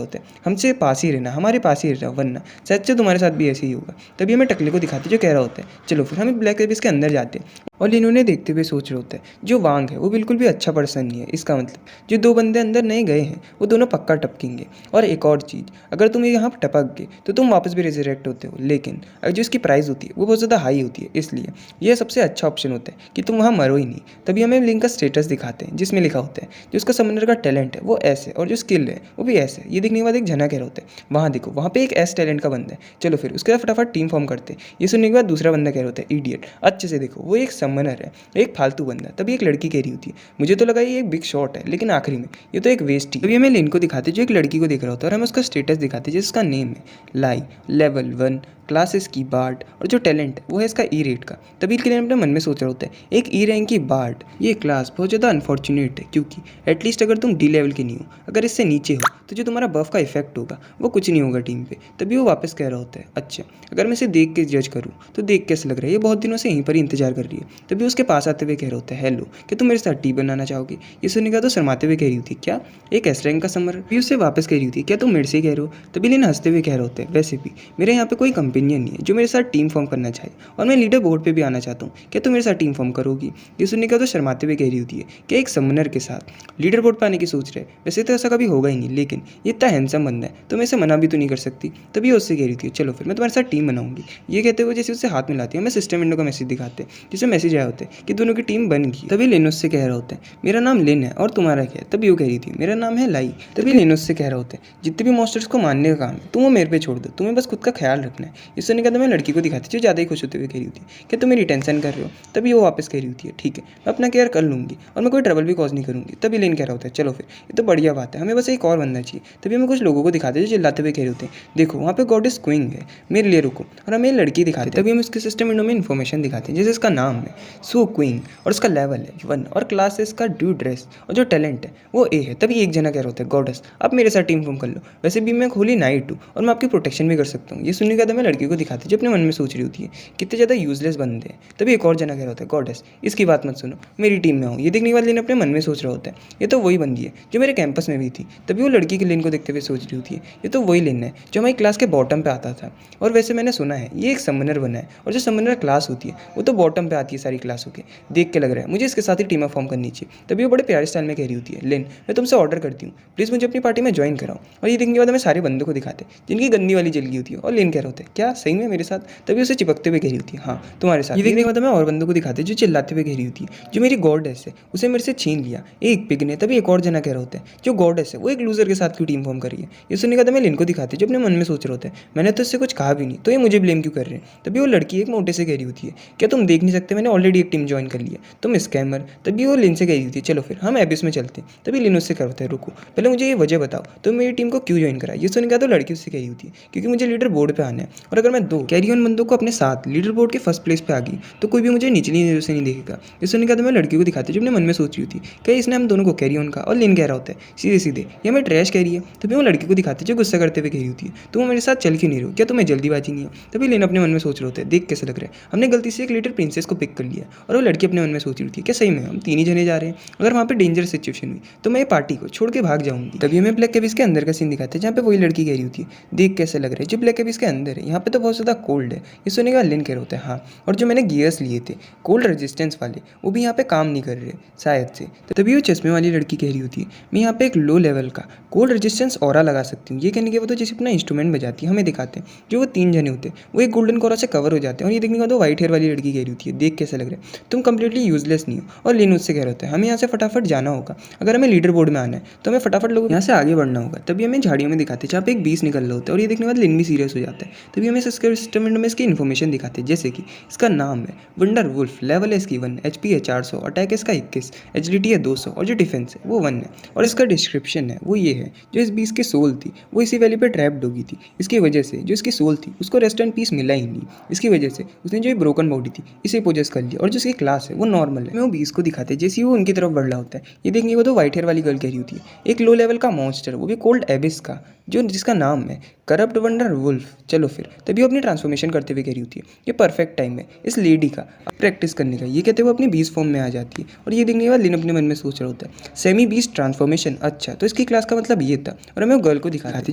होते हमसे पास ही रहना, हमारे पास ही रहना, वरना सच से तुम्हारे साथ भी ऐसे ही होगा। तभी हमें टकले को दिखाते जो कह रहा होता है चलो फिर हम ब्लैक एबिस के अंदर जाते हैं। और इन्होंने देखते हुए सोच रहे होते हैं जो वांग है वो बिल्कुल भी अच्छा पर्सन नहीं है, इसका मतलब जो 2 बंदे अंदर नए गए हैं वो दोनों पक्का टपकेंगे। और एक और चीज़, अगर तुम यहाँ टपक गए तो तुम वापस भी रिजरेक्ट होते हो, लेकिन जो इसकी प्राइस होती है वो बहुत ज़्यादा हाई होती है, इसलिए यह सबसे अच्छा ऑप्शन होता है कि तुम वहाँ मरो ही नहीं। तभी हमें लिंक का स्टेटस दिखाते हैं जिसमें लिखा होता है जो उसका समंदर का टैलेंट है वो ऐसे, और जो स्किल है वो भी ऐसे। ये देखने के बाद एक जना कह रहा होता है वहाँ देखो वहाँ पे एक एस टैलेंट का बंदा है, चलो फिर उसके बाद फटाफट टीम फॉर्म करते हैं। ये सुनने के बाद दूसरा बंदा कह रहा होता है इडियट, अच्छे से देखो वो एक समनर है, एक फालतू बंदा। तभी एक लड़की कह रही होती है मुझे तो लगा ये एक बिग शॉट है, लेकिन आखिरी में ये तो एक वेस्ट ही। तभी हमें लिन को दिखाते जो एक लड़की को देख रहा होता है और हमें उसका स्टेटस दिखाते जिसका नेम है लाई, लेवल 1, क्लासेस की बार्ड, और जो टैलेंट है वो है इसका ई रेट का। तभी के लिए अपने मन में सोच रहा होता है एक ई रैंक की बार्ड, ये क्लास बहुत ज़्यादा अनफॉर्चुनेट है क्योंकि एटलीस्ट अगर तुम डी लेवल की नहीं हो, अगर इससे नीचे हो तो जो तुम्हारा बफ का इफेक्ट होगा वो कुछ नहीं होगा टीम पे। तभी वो वापस कह रहा होता है अच्छा अगर मैं इसे देख के जज करूँ तो देख कैसे लग रहा है, ये बहुत दिनों से यहीं पर ही इंतजार कर रही है। तभी उसके पास आते हुए कह रहा होता है हेलो क्या तुम मेरे साथ टी बनाना चाहोगे। ये सुनने का तो शर्माते हुए कह रही होती क्या एक एस रैंक का समर। भी उससे वापस कह रही होती क्या तुम मेरे से कह रहे हो। तभी लिन हंसते हुए कह रहा होता है वैसे भी मेरे यहाँ पे कोई कंपेनियन नहीं है जो मेरे साथ टीम फॉर्म करना चाहे, और मैं लीडर बोर्ड पे भी आना चाहता हूँ, क्या तुम मेरे साथ टीम फॉर्म करोगी। ये सुनने का तो शर्माते हुए कह रही होती है कि एक समनर के साथ लीडर बोर्ड पर आने की सोच रहे, वैसे तो ऐसा कभी होगा ही नहीं, लेकिन ये इतना हैंडसम बंदा है तो मैं इसे मना भी तो नहीं कर सकती। तभी उससे कह रही थी चलो फिर मैं तुम्हारे साथ टीम बनाऊंगी। ये कहते हुए जैसे उससे हाथ मिलाती है हमें सिस्टम विंडो का मैसेज दिखाते हैं जिसमें मैसेज आया होता है कि दोनों की टीम बन गई। तभी लिन उससे कह रहा होता है मेरा नाम लिन है और तुम्हारा क्या है। तभी वो कह रही थी मेरा नाम है लाई। तभी लिन उससे कह रहा होता है जितने भी मॉन्स्टर्स को मारने का काम है तुम वो मेरे पे छोड़ दो, तुम्हें बस खुद का ख्याल रखना है। इस सुनने का मैं लड़की को दिखाती जो ज़्यादा ही खुश होते हुए कह रही होती है क्या तुम मेरी टेंशन कर रहे हो। तभी वो वापस कह रही होती है ठीक है मैं अपना केयर कर लूँगी और मैं कोई ट्रबल भी कॉज नहीं करूँगी। तभी लिन कह रहा होता है चलो फिर ये तो बढ़िया बात है, हमें बस एक और बंदा चाहिए। तभी हमें कुछ लोगों को दिखाते जो चिल्लाते हुए कह रहे होते हैं देखो वहाँ पे गॉडेस क्वीन है मेरे लिए रुको, और हमें लड़की दिखाते हैं। तभी हम उसके सिस्टम विंडो में इन्फॉर्मेशन दिखाते हैं जैसे इसका नाम है सो क्वीन और उसका लेवल है 1 और क्लास है इसका ड्यू ड्रेस और जो टैलेंट है वो ए है। तभी एक जना कह रहा होता है गॉडेस आप मेरे साथ टीम फॉर्म कर लो, वैसे भी मैं होली नाइट हूँ और मैं आपकी प्रोटेक्शन भी कर सकता हूँ। ये सुनने के बाद मैं लड़की को दिखाते जो अपने मन में सोच रही होती है कितने ज़्यादा यूजलेस बंदे हैं। तभी एक और जना कह रहा होता है गॉडेस इसकी बात मत सुनो मेरी टीम में हूँ। ये देखने के बाद लिन अपने मन में सोच रहा होता है ये तो वही बंदी है जो मेरे कैंपस में भी थी। तभी वो लड़की के लिन को देखते हुए सोच रही होती है ये तो वही लिन है जो हमारी क्लास के बॉटम पे आता था, और वैसे मैंने सुना है ये एक समनर बना है और जो समनर क्लास होती है वो तो बॉटम पे आती है सारी क्लासों के। देख के लग रहा है मुझे इसके साथ ही टीम फॉर्म करनी चाहिए। तभी वो बड़े प्यारे स्टाइल में कह रही होती है लिन मैं तुमसे ऑर्डर करती हूँ प्लीज़ मुझे अपनी पार्टी में ज्वाइन कराओ। और ये देखने के बाद हमें सारे बंदों को दिखाते हैं जिनकी गंदी वाली जल गई होती है, और लिन कह रहे होते हैं क्या सही में मेरे साथ। तभी उसे चिपकते हुए कह रही होती है हाँ तुम्हारे साथ। ये देखने के बाद हमें और बंदों को दिखाते हैं जो चिल्लाते हुए कह रही होती है जो मेरी गॉडेस है उसे मेरे से छीन लिया एक पिग ने। तभी एक और जना कह रहा होता है जो गॉडेस है वो एक लूजर के साथ क्यों टीम फॉर्म कर रही है। ये सुनने के बाद हमें लिन को दिखाते जो अपने मन में सोच रहे होते हैं मैंने तो इससे कुछ कहा भी नहीं तो ये मुझे ब्लेम क्यों कर रहे हैं। तभी वो लड़की एक मोटे से कह रही होती है क्या तुम देख नहीं सकते मैंने ऑलरेडी एक टीम ज्वाइन कर लिया तुम स्कैमर। तभी वो लिन से कह रही होती है चलो फिर हम एबिस में चलते हैं। तभी लिन उससे करते हैं रुको पहले मुझे ये वजह बताओ तुम मेरी टीम को क्यों ज्वाइन करा। ये सुनने के बाद तो लड़की उससे कह रही होती है क्योंकि मुझे लीडर बोर्ड पे आना है, और अगर मैं 2 कैरी ऑन बंदों को अपने साथ लीडर बोर्ड के फर्स्ट प्लेस पे आ गई तो कोई भी मुझे निचली नजर से नहीं देखेगा। ये सुनने के बाद मैं लड़की को दिखाती जो अपने मन में सोच रही होती क्या इसने हम दोनों को कैरी ऑन का, और लिन कह रहा होता है सीधे सीधे ये हमें ट्रैश कह रही है। तभी वो लड़की को दिखाती जो गुस्सा करते हुए कह रही होती है तुम मेरे साथ चल क्यों नहीं रहो, क्या तुम्हें जल्दीबाजी नहीं है। तभी लिन अपने मन में सोच रहे होते हैं देख कैसे लग रहा है हमने गलती से एक लिटिल प्रिंसेस को पिक कर लिया, और वो लड़की अपने मन में सोच रही थी क्या सही में हम 3 ही जने जा रहे हैं, अगर वहाँ पे डेंजर सिचुएशन हुई तो मैं ये पार्टी को छोड़ के भाग जाऊंगी। तभी हमें ब्लैक केबिस के अंदर का सीन दिखाते हैं जहाँ पे वही लड़की कह रही होती है देख कैसे लग रहा है जो ब्लैक केबिस के अंदर है यहाँ यहाँ पे तो बहुत ज़्यादा कोल्ड है। ये सुनने के बाद लिन कह रहे होते हैं हाँ, और जो मैंने गियर्स लिए थे कोल्ड रेजिस्टेंस वाले वो भी यहाँ पे काम नहीं कर रहे शायद से। तभी वो चश्मे वाली लड़की कह रही होती है मैं यहाँ पे एक लो लेवल का कोल्ड रेजिस्टेंस ऑरा लगा सकती हूँ। ये कहने के बाद तो जैसे अपना इंस्ट्रूमेंट बजाती है हमें दिखाते हैं जो वो 3 जने होते हैं वो एक गोल्डन कोरा से कवर हो जाते हैं। और ये देखने के बाद वो व्हाइट हेयर वाली लड़की कह रही होती है देख कैसा लग रहा है, तुम कंप्लीटली यूजलेस नहीं हो। और लिन उससे कह रहे होते हैं हमें यहाँ से फटाफट जाना होगा, अगर हमें लीडर बोर्ड में आना है तो हमें फटाफट लोग यहाँ से आगे बढ़ना होगा। तभी हमें झाड़ियों में दिखाते हैं जहाँ पे एक बीस निकल रहा होता है। और ये देखने के बाद लिन भी सीरियस हो जाता है। तभी हमें इसके इंस्ट्रूमेंट में इसकी इन्फॉर्मेशन दिखाते हैं जैसे कि इसका नाम है वंडर वुल्फ, लेवल है इसकी 1, HP है 400, अटैक है इसका 21, एजिलिटी है 200 और जो डिफेंस है वो 1 है। और इसका डिस्क्रिप्शन है वो ये है जो इस बीस की सोल थी वो इसी वैली पे ट्रैप्ड होगी थी, इसकी वजह से जो इसकी सोल थी उसको रेस्ट एंड पीस मिला ही नहीं, इसकी वजह से उसने जो ये ब्रोकन बॉडी थी इसे पोजेस कर लिया। और जो इसकी क्लास है वो नॉर्मल है। वो बीस को दिखाते हैं जैसे वो उनकी तरफ बढ़ रहा होता है। ये देखने को तो व्हाइट हेयर वाली गर्ल कह रही होती है एक लो लेवल का मॉन्स्टर वो भी कोल्ड एबिस का जो जिसका नाम है करप्ट वंडर वुल्फ। चलो फिर तभी वो अपनी ट्रांसफॉर्मेशन करते हुए कह रही होती है ये परफेक्ट टाइम है इस लेडी का प्रैक्टिस करने का। ये कहते हुए अपनी बीस फॉर्म में आ जाती है। और ये देखने के बाद लिन अपने मन में सोच रहा होता है सेमी बीस ट्रांसफॉर्मेशन, अच्छा तो इसकी क्लास का मतलब ये था। और हमें वो गर्ल को दिखाते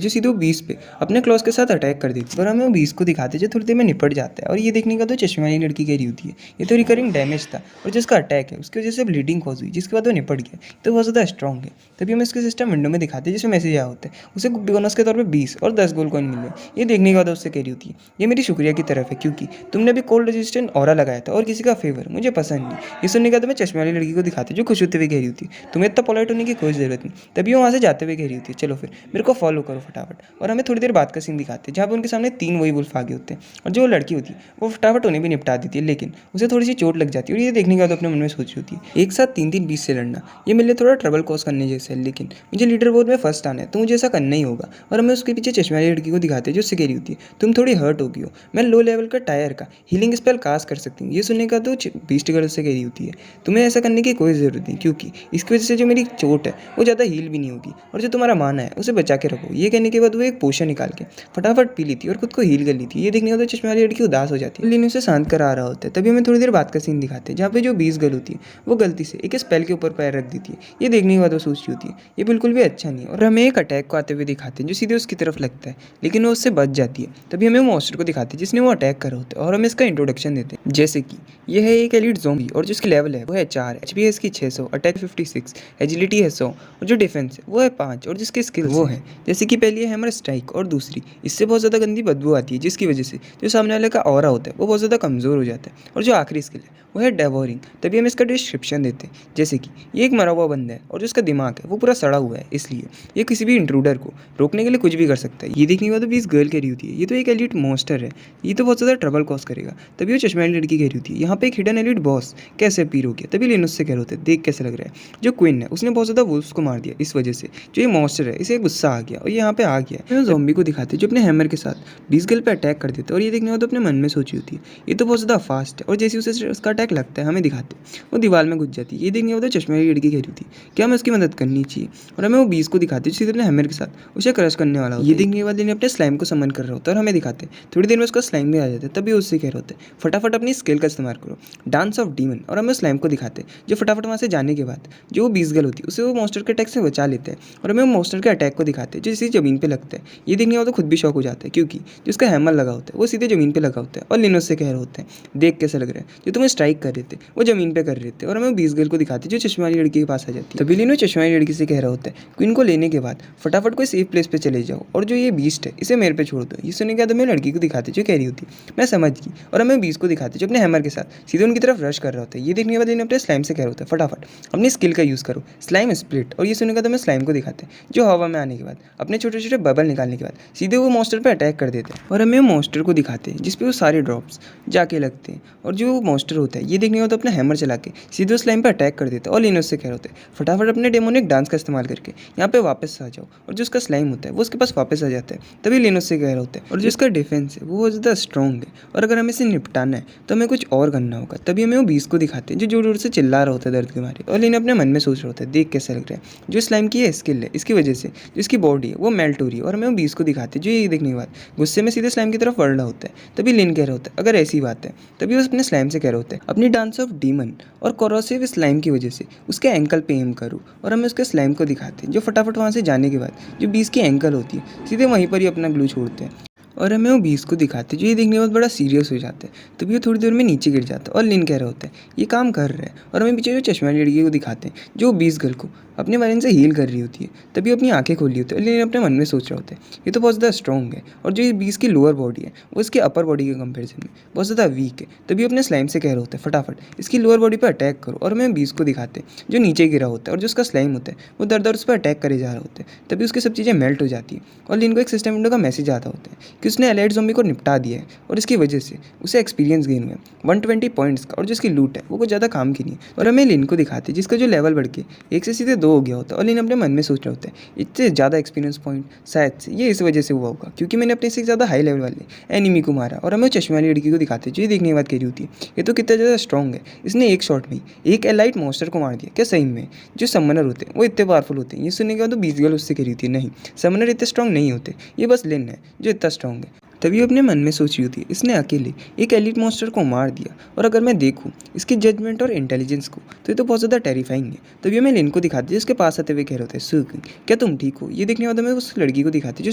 जो सीधे वो बीस पे अपने क्लॉज के साथ अटैक कर देती है। और हमें वो बीस को दिखाते जो थोड़ी देर में निपट जाता है। और ये देखने का तो चश्मे वाली लड़की कह रही होती है ये तो रिकरिंग डैमेज था और जिसका अटैक है उसकी वजह से ब्लीडिंग कॉज हुई, जिसके बाद वो निपट गया तो बहुत ज़्यादा स्ट्रॉन्ग है। तभी हमें इसके सिस्टम विंडो में दिखाते हैं जिसमें मैसेज आया होता है उसे बोनस के तौर पर 20 और 10 गोल्ड कॉइन मिले। ये देखने के बाद उससे कह रही होती है ये मेरी शुक्रिया की तरफ है क्योंकि तुमने अभी कोल्ड रेजिस्टेंट ऑरा लगाया था और किसी का फेवर मुझे पसंद नहीं। ये सुनने के बाद मैं चश्मे वाली लड़की को दिखाते जो खुश होते हुए कह रही होती है तुम्हें इतना पोलाइट होने की कोई ज़रूरत नहीं। तभी वो वहाँ से जाते हुए कह रही होती है चलो फिर मेरे को फॉलो करो फटाफट। और हमें थोड़ी देर बाद का सीन दिखाते हैं जहाँ पर उनके सामने 3 वही वुल्फ आगे होते हैं और जो लड़की होती है वो फटाफट उन्हें भी निपटा देती है, लेकिन उसे थोड़ी सी चोट लग जाती है। और ये देखने के बाद अपने मन में सोच रही होती है एक साथ 3-3 बीस से लड़ना ये मेरे लिए थोड़ा ट्रबल कॉज करने जैसे है, लेकिन मुझे लीडर बोर्ड में फर्स्ट आना है तो मुझे ऐसा करना ही होगा। और हमें उसके पीछे चश्मे वाली लड़की को दिखाते हैं जो उससे कह रही होती है तुम थोड़ी हर्ट होगी हो, मैं लो लेवल का टायर का हीलिंग स्पेल कास्ट कर सकती हूँ। ये सुनने का तो बीस्ट गर्ल से कह रही होती है तुम्हें ऐसा करने की कोई ज़रूरत नहीं क्योंकि इसकी वजह से जो मेरी चोट है वो ज़्यादा हील भी नहीं होगी और जो तुम्हारा माना है उसे बचा के रखो। ये कहने के बाद वो एक पोशन निकाल के फटाफट पी ली थी और खुद को हील कर ली थी। ये देखने का तो चश्मे वाली लड़की उदास हो जाती है लेकिन उसे शांत करा रहा होता है। तभी हमें थोड़ी देर बाद का सीन दिखाते हैं जहाँ पे जो 20 गर्ल होती है वो गलती से एक स्पेल के ऊपर पैर रख देती है। ये देखने के बाद वो सोच रही होती है ये बिल्कुल भी अच्छा नहीं है। और हमें एक अटैक को आते हुए दिखाते हैं जो सीधे उसकी तरफ लगता है लेकिन वो उससे बच जाती है। तभी हमें वो मॉन्स्टर को दिखाते हैं जिसने वो अटैक करा होता है और हमें इसका इंट्रोडक्शन देते हैं जैसे कि यह है एक एलिट ज़ॉम्बी और जिसकी लेवल है वो है 4, HP है इसकी 600, अटैक 56, एजिलिटी है 100 और जो डिफेंस है वो है 5 और जिसकी स्किल वो है जैसे कि पहली है हैमर स्ट्राइक और दूसरी इससे बहुत ज़्यादा गंदी बदबू आती है जिसकी वजह से जो सामने वाले का ऑरा होता है वो बहुत ज़्यादा कमज़ोर हो जाता है। और जो आखिरी स्किल है वो है डेवोरिंग। तभी हम इसका डिस्क्रिप्शन देते हैं जैसे कि ये एक मरा हुआ बंदा है और जो इसका दिमाग है वो पूरा सड़ा हुआ है इसलिए ये किसी भी इंट्रूडर को रोकने के लिए कुछ भी कर सकता है। ये देखने के बाद तो 20 गर्ल कह रही होती है ये तो एक एलिट मॉन्स्टर है, ये तो बहुत ज़्यादा ट्रबल कॉज करेगा। तभी वो चश्मे वाली लड़की कह रही होती है यहाँ पे एक हिडन एलिट बॉस कैसे अपीयर हो गया। तभी लिनस से कह रहे होते हैं देख कैसे लग रहा है जो क्वीन है उसने बहुत ज़्यादा वुल्फ्स को मार दिया, इस वजह से जो ये मॉन्स्टर है इसे गुस्सा आ गया और ये यहाँ पे आ गया। वो ज़ॉम्बी को दिखाते जो अपने हैमर के साथ 20 गर्ल पे अटैक कर देते और ये देखने के बाद तो अपने मन में सोची होती है ये तो बहुत ज़्यादा फास्ट है। और जैसे उसे उसका अटैक लगता है हमें दिखाते वो दीवार में घुस जाती है। ये देखने के बाद चश्मे वाली लड़की कह रही थी क्या हमें उसकी मदद करनी चाहिए। और हमें वो 20 को दिखाते सीधे अपने हैमर के साथ उसे क्रश करने वाला होता है। ये देखने के बाद इन्हें अपने स्लाइम को समन कर रहा होता है और हमें दिखाते थोड़ी देर में उसका स्लाइम भी आ जाता है। तभी उससे कह रहे होते फटाफट अपनी स्किल का इस्तेमाल करो डांस ऑफ डीमन। और हमें स्लाइम को दिखाते जो फटाफट वहाँ से जाने के बाद जो वो 20 गर्ल होती है उसे वो मॉन्स्टर के अटैक से बचा लेते हैं। और हमें वो मॉन्स्टर के अटैक को दिखाते जो इसी ज़मीन पे लगता है। ये देखने के बाद तो खुद भी शौक हो जाता है क्योंकि जो उसका हैमर लगा होता है वो सीधे ज़मीन पे लगा होता है। और लिनोस से कह रहे होते हैं देख कैसा लग रहा है जो तुम्हें स्ट्राइक कर रहे थे वो ज़मीन पे कर रहे थे। और हमें 20 गर्ल को दिखाते जो चश्मे वाली लड़की के पास आ जाती है। तभी लिनो चश्मे वाली लड़की से कह रहा होता है क्वीन को लेने के बाद फटाफट कोई सेफ प्लेस पे चले जाओ और जो ये बीस्ट है इसे मेरे पे छोड़ दो। ये सुनने के बाद हमें लड़की को दिखाते जो कह रही होती मैं समझ गई। और हमें 20 को दिखाते जो अपने हैमर के साथ सीधे उनकी तरफ रश कर रहा होता है। ये देखने के बाद इन्हें अपने स्लाइम से कह रहा होता है फटाफट अपनी स्किल का यूज़ करो स्लाइम स्प्लिट। और ये सुनने के बाद हमें स्लाइम को दिखाते हैं जो हवा में आने के बाद अपने छोटे छोटे बबल निकालने के बाद सीधे वो मॉन्स्टर पर अटैक कर देते हैं। और हमें मॉन्स्टर को दिखाते हैं जिसपे वो सारे ड्रॉप्स जाके लगते हैं। और जो मॉन्स्टर होता है ये देखने के बाद अपना हैमर चला के सीधे उस स्लाइम पर अटैक कर देता है। और लिनोस से कह रहे होते हैं फटाफट अपने डेमोनिक डांस का इस्तेमाल करके यहाँ पे वापस आ जाओ। और जो उसका स्लाइम होता है वो उसके पास वापस आ जाता है। तभी लिनोस से कह रहे होते हैं और जो इसका डिफेंस है वो बहुत ज़्यादा स्ट्रॉन्ग है और अगर हमें इसे निपटाना है तो हमें कुछ और करना होगा। तभी हमें वो 20 को दिखाते हैं जो जोर जोर से चिल्ला रहा होता है दर्द के मारे। और लिन अपने मन में सोच रहा होता है देख कैसा लग रहा है जो स्लाइम की स्किल है इसकी वजह से जो इसकी बॉडी है वो मेल्ट हो रही है। और हमें वो 20 को दिखाते हैं जो ये देखने के बाद गुस्से में सीधे स्लाइम की तरफ बढ़ रहा होता है। तभी लिन कह रहा होता है अगर ऐसी बात है। तभी वो अपने स्लाइम से कह रहे होते हैं अपनी डांस ऑफ डीमन और कोरोसिव स्लाइम की वजह से उसके एंकल पे एम करूँ। और हमें उसके स्लाइम को दिखाते हैं जो फटाफट वहाँ से जाने के बाद जो 20 की एंकल होती है सीधे वहीं पर ही अपना ग्लू छोड़ते हैं। और हमें वो बीस को दिखाते जो ये देखने के बाद बड़ा सीरियस हो जाता है। तभी वो थोड़ी देर में नीचे गिर जाता है और लिन कह रहा होता है ये काम कर रहा है। और हमें पीछे जो चश्मे वाली लड़की को दिखाते हैं जो बीस गर्ल को अपने वायलेंस से हील कर रही होती है। तभी अपनी आंखें खोल ली होती है और लिन अपने मन में सोच रहा होता है ये तो बहुत ज़्यादा स्ट्रॉन्ग है और जो ये बीस की लोअर बॉडी है वो इसके अपर बॉडी के कंपेरिजन में बहुत ज़्यादा वीक है। तभी अपने स्लाइम से कह रहा होता है फटाफट इसकी लोअर बॉडी पर अटैक करो। और हमें बीस को दिखाते हैं जो नीचे गिरा होता है और जो उसका स्लाइम होता है वो दर दर उस पर अटैक करे जा रहा होता है। तभी उसकी सब चीज़ें मेल्ट हो जाती है और लिन को एक सिस्टम विंडो का मैसेज आता होता है कि उसने एलाइड ज़ॉम्बी को निपटा दिया है और इसकी वजह से उसे एक्सपीरियंस गेन हुआ है 120 पॉइंट्स का और जो इसकी लूट है वो कुछ ज़्यादा काम की नहीं है। और हमें लिन को दिखाते हैं जिसका जो लेवल बढ़ के 1 से सीधे 2 हो गया होता है और लिन अपने मन में सोच रहा होता है इतने ज़्यादा एक्सपीरियंस पॉइंट शायद से ये इस वजह से हुआ होगा क्योंकि मैंने अपने से ज़्यादा हाई लेवल वाले एनिमी को मारा। और हमें चश्मे वाली लड़की को दिखाते हैं जो ये देखने के बाद कह रही होती है ये तो कितना ज़्यादा स्ट्रॉन्ग है इसने एक शॉट में ही एक एलाइट मॉन्स्टर को मार दिया। क्या सही में जो समनर होते हैं वो इतने पावरफुल होते हैं? ये सुनने के बाद तो बीस गर्ल उससे कह रही थी नहीं समनर इतने स्ट्रॉन्ग नहीं होते ये बस लिन है जो इतना स्ट्रॉन्ग है। तभी वो अपने मन में सोच रही होती है इसने अकेले एक एलिट मॉन्स्टर को मार दिया और अगर मैं देखूँ इसकी जजमेंट और इंटेलिजेंस को तो ये तो बहुत ज़्यादा टेरिफाइंग है। तभी हमें लिन को दिखाती है उसके पास आते हुए कह रहे होते हैं सुकिंग क्या तुम ठीक हो? ये देखने के बाद हमें उस लड़की को दिखाती है जो